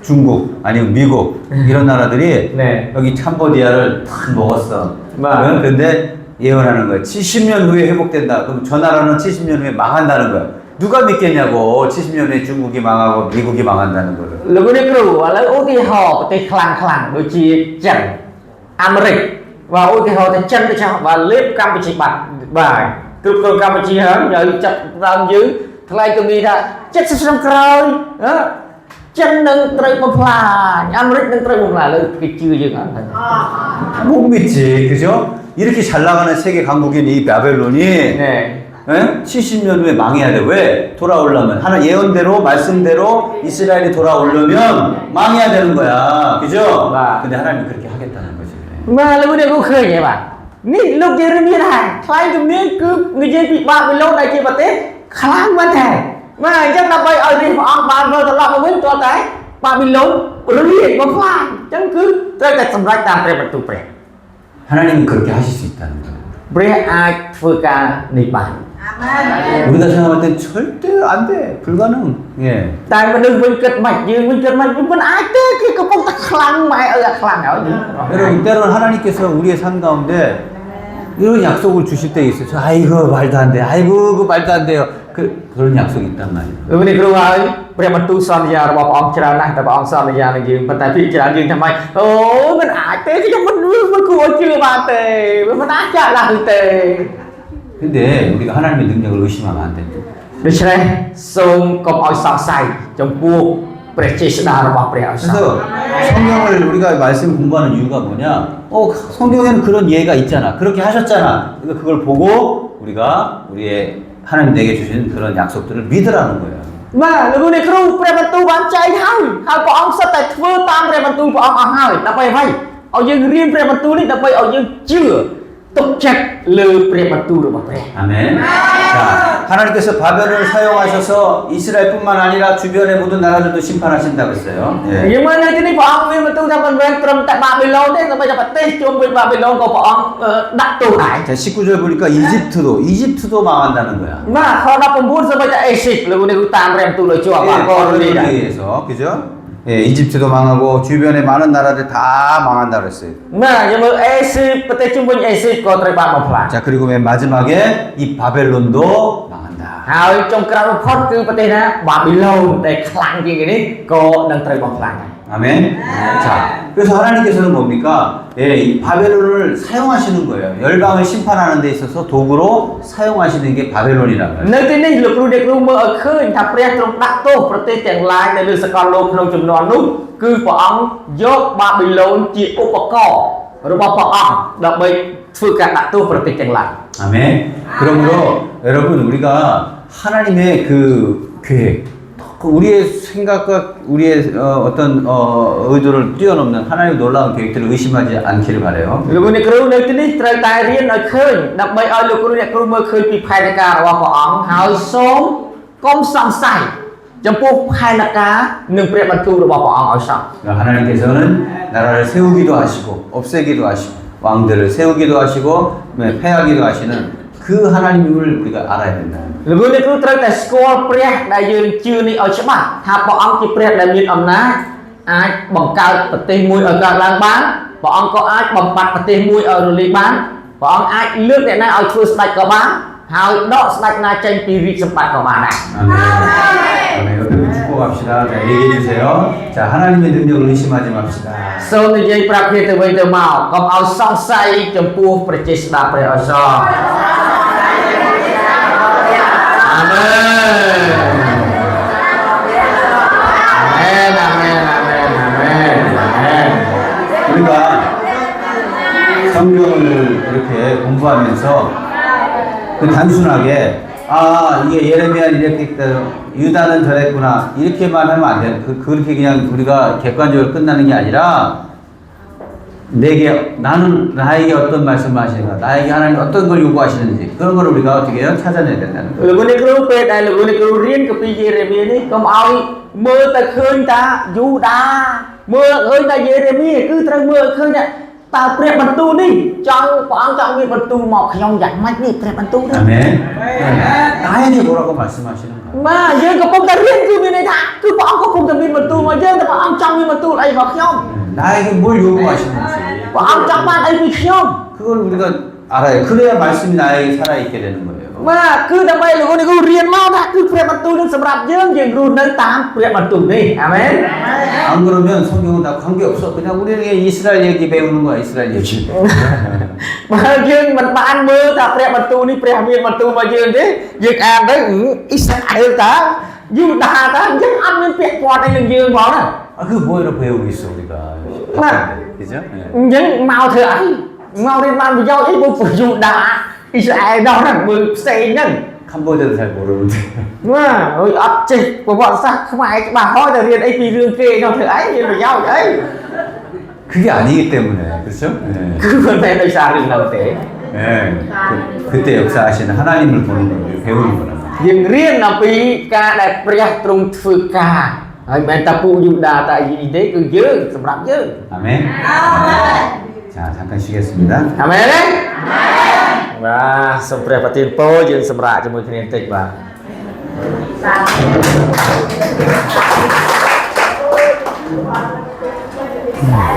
중국 아니면 미국 이런 나라들이 네. 여기 캄보디아를 탁 먹었어. 네. 근데 예언하는 거야. 70년 후에 회복된다. 그럼 저 나라는 70년 후에 망한다는 거야. 누가 믿겠냐고. 70년 후에 중국이 망하고 미국이 망한다는 거를. លោកអ្នកគ្រូឥឡូវឧទាហរណ៍ប្រទេសខ្លាំងដូចជាចិនអាមេរិកបាទឧទាហរណ៍ថាចិនទៅចោះបាទលេបកម្ពុជាបាត់បាទគ្រប់គ្រងកម្ពុជាហើយហើយចាត់ដើមយើងថ្លែងទំនាយថា70ឆ្នាំក្រោយចិននឹងត្រូវបំផ្លាញអាមេរិកនឹងត្រូវបំផ្លាញលើគេជឿយើងអត់ហ្នឹង 못 믿지. 그죠? 이렇게 잘 나가는 세계 강국인 이 바벨론이 ណែ 예? 70년 후에 망해야 돼. 왜? 돌아오려면 하나 예언대로 말씀대로 이스라엘이 돌아오려면 망해야 되는 거야. 그죠? 와. 근데 하나님이 그렇게 하겠다는 거지. បាទលោកអ្នកគ្រូឃើញទេបាទនេះលោកយេរេមៀដែរថ្លែងទំនាយគឺនិយាយពីបាប៊ីឡូនដែលជាប្រទេសខ្លាំងមែនទេបាទអញ្ចឹងដើម្បីឲ្យរាជព្រះអង្គបានវិលត្រឡប់មកវិញទាល់តែបាប៊ីឡូនរាជបំផ្លាញអញ្ចឹងគឺត្រូវតែសម្រេចតាមព្រះបន្ទូលព្រះ 하나님은 그렇게 하실 수 있다는 거예요. ព្រះអាចធ្វើការនេះបាន 하, 우리가 생각할 땐 절대 안 돼. 불가능. 예. តែមនុស្សវិញគិតមិនយើងវិញគិតមិនមិនអាចទេគេកំពុងតែខ្លាំងម៉ែអើខ្លាំងហើយ 여러분 때로는 하나님께서 우리의 삶 가운데 이런 약속을 주실 때 있어요. 아이고 말도 안 돼. 아이고 그 말도 안 돼요. 그런 약속이 있단 말이에요. លោកនេះគ្រូហើយព្រះបន្ទូលសន្យារបស់ព្រះអង្គច្រើនណាស់តែព្រះអង្គសន្យានឹងយើងប៉ុន្តែពីច្រើនយើងថាម៉េចអូមិនអាចទេខ្ញុំមិនគួរជឿបានទេមិនអាចចាក់ឡើងទេ 근데 우리가 하나님의 능력을 의심하면 안 된다. ដូច្នេះសូមកុំឲ្យសង្ស័យចំពោះព្រះចេស្តារបស់ព្រះឲ្យសោះ 그래서 성경을 우리가 말씀 공부하는 이유가 뭐냐? 성경에는 그런 예가 있잖아. 그렇게 하셨잖아. 그러니까 그걸 보고 우리가 우리의 하나님 내게 주신 그런 약속들을 믿으라는 거예요. បាទលោកនេះគ្រូព្រះបន្ទូលបានចែកហើយព្រះអង្គសិតតែធ្វើតាមព្រះបន្ទូលព្រះអង្គអស់ហើយដើម្បីអ្វីឲ្យយើងរៀនព្រះបន្ទូលនេះដើម្បីឲ្យយើងជឿទុកចិត្តលើព្រះបន្ទូលរបស់ព្រះ 아멘. 자, 하나님께서 바벨론을 사용하셔서 이스라엘뿐만 아니라 주변의 모든 나라들도 심판하신다고 했어요. យើងមើលនៅទីនេះព្រះអង្គមានបន្ទូលថាមិនមែនត្រឹមតែបាប៊ីឡូនទេតែប្រទេសជុំវិញបាប៊ីឡូនក៏ព្រះអង្គដាក់ទោសដែរ 자, 19절 보니까 이집트도 망한다는 거야. បាទខ19សូម្បីតែអេស៊ីបលោកនេះគឺតាមព្រះបន្ទូលឲ្យជាប់បាទក៏រលីដែរ 바벨론에 의해서 그죠? 예, 이집트도 망하고 주변의 많은 나라들 다 망한다 그랬어요. បាទយើងមើលអេស៊ីបប្រទេសជុំវិញអេស៊ីបក៏ត្រូវបានបំផ្លាញ 자, 그리고 맨 마지막에 이 바벨론도 망한다. ហើយចុងក្រោយបំផុតគឺប្រទេសណាបាប៊ីឡូនដែលខ្លាំងជាងគេនេះក៏នឹងត្រូវបំផ្លាញដែរ 아멘. 자, 그래서 하나님께서는 뭡니까? 예, 이 바벨론을 사용하시는 거예요. 열방을 심판하는 데 있어서 도구로 사용하시는 게 바벨론이라는 거예요. នៅទីនេះលោកគ្រូអ្នកគ្រូមើលឲ្យឃើញថាព្រះទ្រង់ដាក់ទោសប្រទេសទាំងឡាយនៅលើសកលលោកក្នុងចំនួននោះគឺព្រះអង្គយកបាប៊ីឡូនជាឧបករណ៍របស់ព្រះអង្គដើម្បីធ្វើការដាក់ទោសប្រទេសទាំងឡាយ 아멘. 그러므로 여러분 우리가 하나님의 그 계획, 우리의 생각과 우리의 어떤 의도를 뛰어넘는 하나님의 놀라운 계획들을 의심하지 않기를 바라요. លោកអ្នកគ្រូនៅទីនេះត្រូវតែរៀនឲ្យឃើញដើម្បីឲ្យលោកគ្រូអ្នកគ្រូមើលឃើញពីផែនការរបស់ព្រះអង្គហើយសូមកុំសង្ស័យចំពោះផែនការនិងព្រះបន្ទូលរបស់ព្រះអង្គឲ្យសោះ 하나님께서는 나라를 세우기도 하시고 없애기도 하시고 왕들을 세우기도 하시고 패하기도 하시는 그 하나님을 우리가 알아야 된다. លោកអ្នកគ្រូត្រូវតែស្គាល់ព្រះដែលយើងជឿនេះឲ្យច្បាស់ថាព្រះអង្គជាព្រះដែលមានអំណាចអាចបង្កើតប្រទេសមួយឲ្យកើតឡើងបានព្រះអង្គក៏អាចបំបត្តិប្រទេសមួយឲ្យរលាយបានព្រះអង្គអាចលើកអ្នកណាឲ្យធ្វើស្ដេចក៏បានហើយដកស្ដេចណាចេញពីរាជសម្បត្តិក៏បានដែរ 아멘. 아멘. 여러분 축복합시다. 자, 얘기해 주세요. 자, 하나님의 능력을 의심하지 맙시다. សូមនិយាយប្រាប់គ្នាទៅវិញទៅមកកុំឲ្យសង្ស័យចំពោះព្រះចេស្តាព្រះអសរអាមែន우리가 성경을 이렇게 공부하면서 그 단순하게 이게 예레미야는 이렇게 했다, 유다는 저랬구나 이렇게만 하면 안 돼. 그렇게 그냥 우리가 객관적으로 끝나는 게 아니라 나에게 어떤 말씀을 하시는가, 나에게 하나님 어떤 걸 요구하시는지 그런 걸 우리가 어떻게 해요? 찾아내야 된다는 거예요. លោកនេះគ្រូពេលដែលលោកនេះគ្រូរៀនកាពីយេរេមៀនេះកុំឲ្យមើលតែឃើញតាយូដាមើលឃើញតែយេរេមៀគឺត្រូវមើលឃើញថាតើព្រះបន្ទូលនេះព្រះអង្គចង់មានបន្ទូលមកខ្ញុំយ៉ាងម៉េចនេះព្រះបន្ទូលនេះ 아멘. 나에게 뭐라고 말씀하시는 거예요? បាទយើងកំពុងតែរៀនគឺមានន័យថាគឺព្រះអង្គកំពុងតែមានបន្ទូលមកយើងតែព្រះអង្គចង់មានបន្ទូលអីមកខ្ញុំ 나에게 뭘 요구하시는지 ព្រះអង្គចង់បានអីពីខ្ញុំ 그걸 우리가 알아요. 그래야 말씀이 나에게 살아있게 되는 거예요. បាទគឺដើម្បីលោកនេះគ្រូរៀនមកថាគឺព្រះបន្ទូលនឹងសម្រាប់យើងរស់នៅតាមព្រះបន្ទូលនេះអាមែន 안 그러면 성경은 나 관계없어. 그냥 우리는 이스라엘 얘기 배우는 거야. 이스라엘 얘기. បើយើងមិនបានមើលថាព្រះបន្ទូលនេះព្រះមានបន្ទូលមកយើងទេយើងអានទៅអ៊ីស្រាអែលតាយូដាតាយើងអត់មានពាក្យពាត់អីនឹងយើងផងណា 그 뭐로 배우고 있어 우리가. 그죠? អញ្ចឹងមកធ្វើអីមករៀនបានប្រយោជន៍អីបើយូដាអ៊ីស្រាអែលដល់ហ្នឹងមើលផ្សេងហ្នឹង 캄보디아도 잘 모르는데. បាទអើយអត់ចេះប្រវត្តិសាស្ត្រខ្មែរច្បាស់ហើយតែរៀនអីពីរឿងគេនោះធ្វើអីមានប្រយោជន៍អី 그게 아니기 때문에. 그렇죠? 네. គឺមិនមែនដោយសាររឿងនោះទេ 네. 그때 역사하시는 하나님을 보는 거예요. 배우는 거란 말이에요. យើងរៀនអំពីការដែលព្រះទ្រង់ធ្វើការហើយមិនមែនតែពួកយូដាតែអីទេគឺយើងសម្រាប់យើង 아멘. 자, 잠깐 쉬겠습니다. អាមែនទេ Amen. បាទសូមព្រះប្រទានពរយើងសម្រាប់ជាមួយគ្នាបន្តិចបាទ សា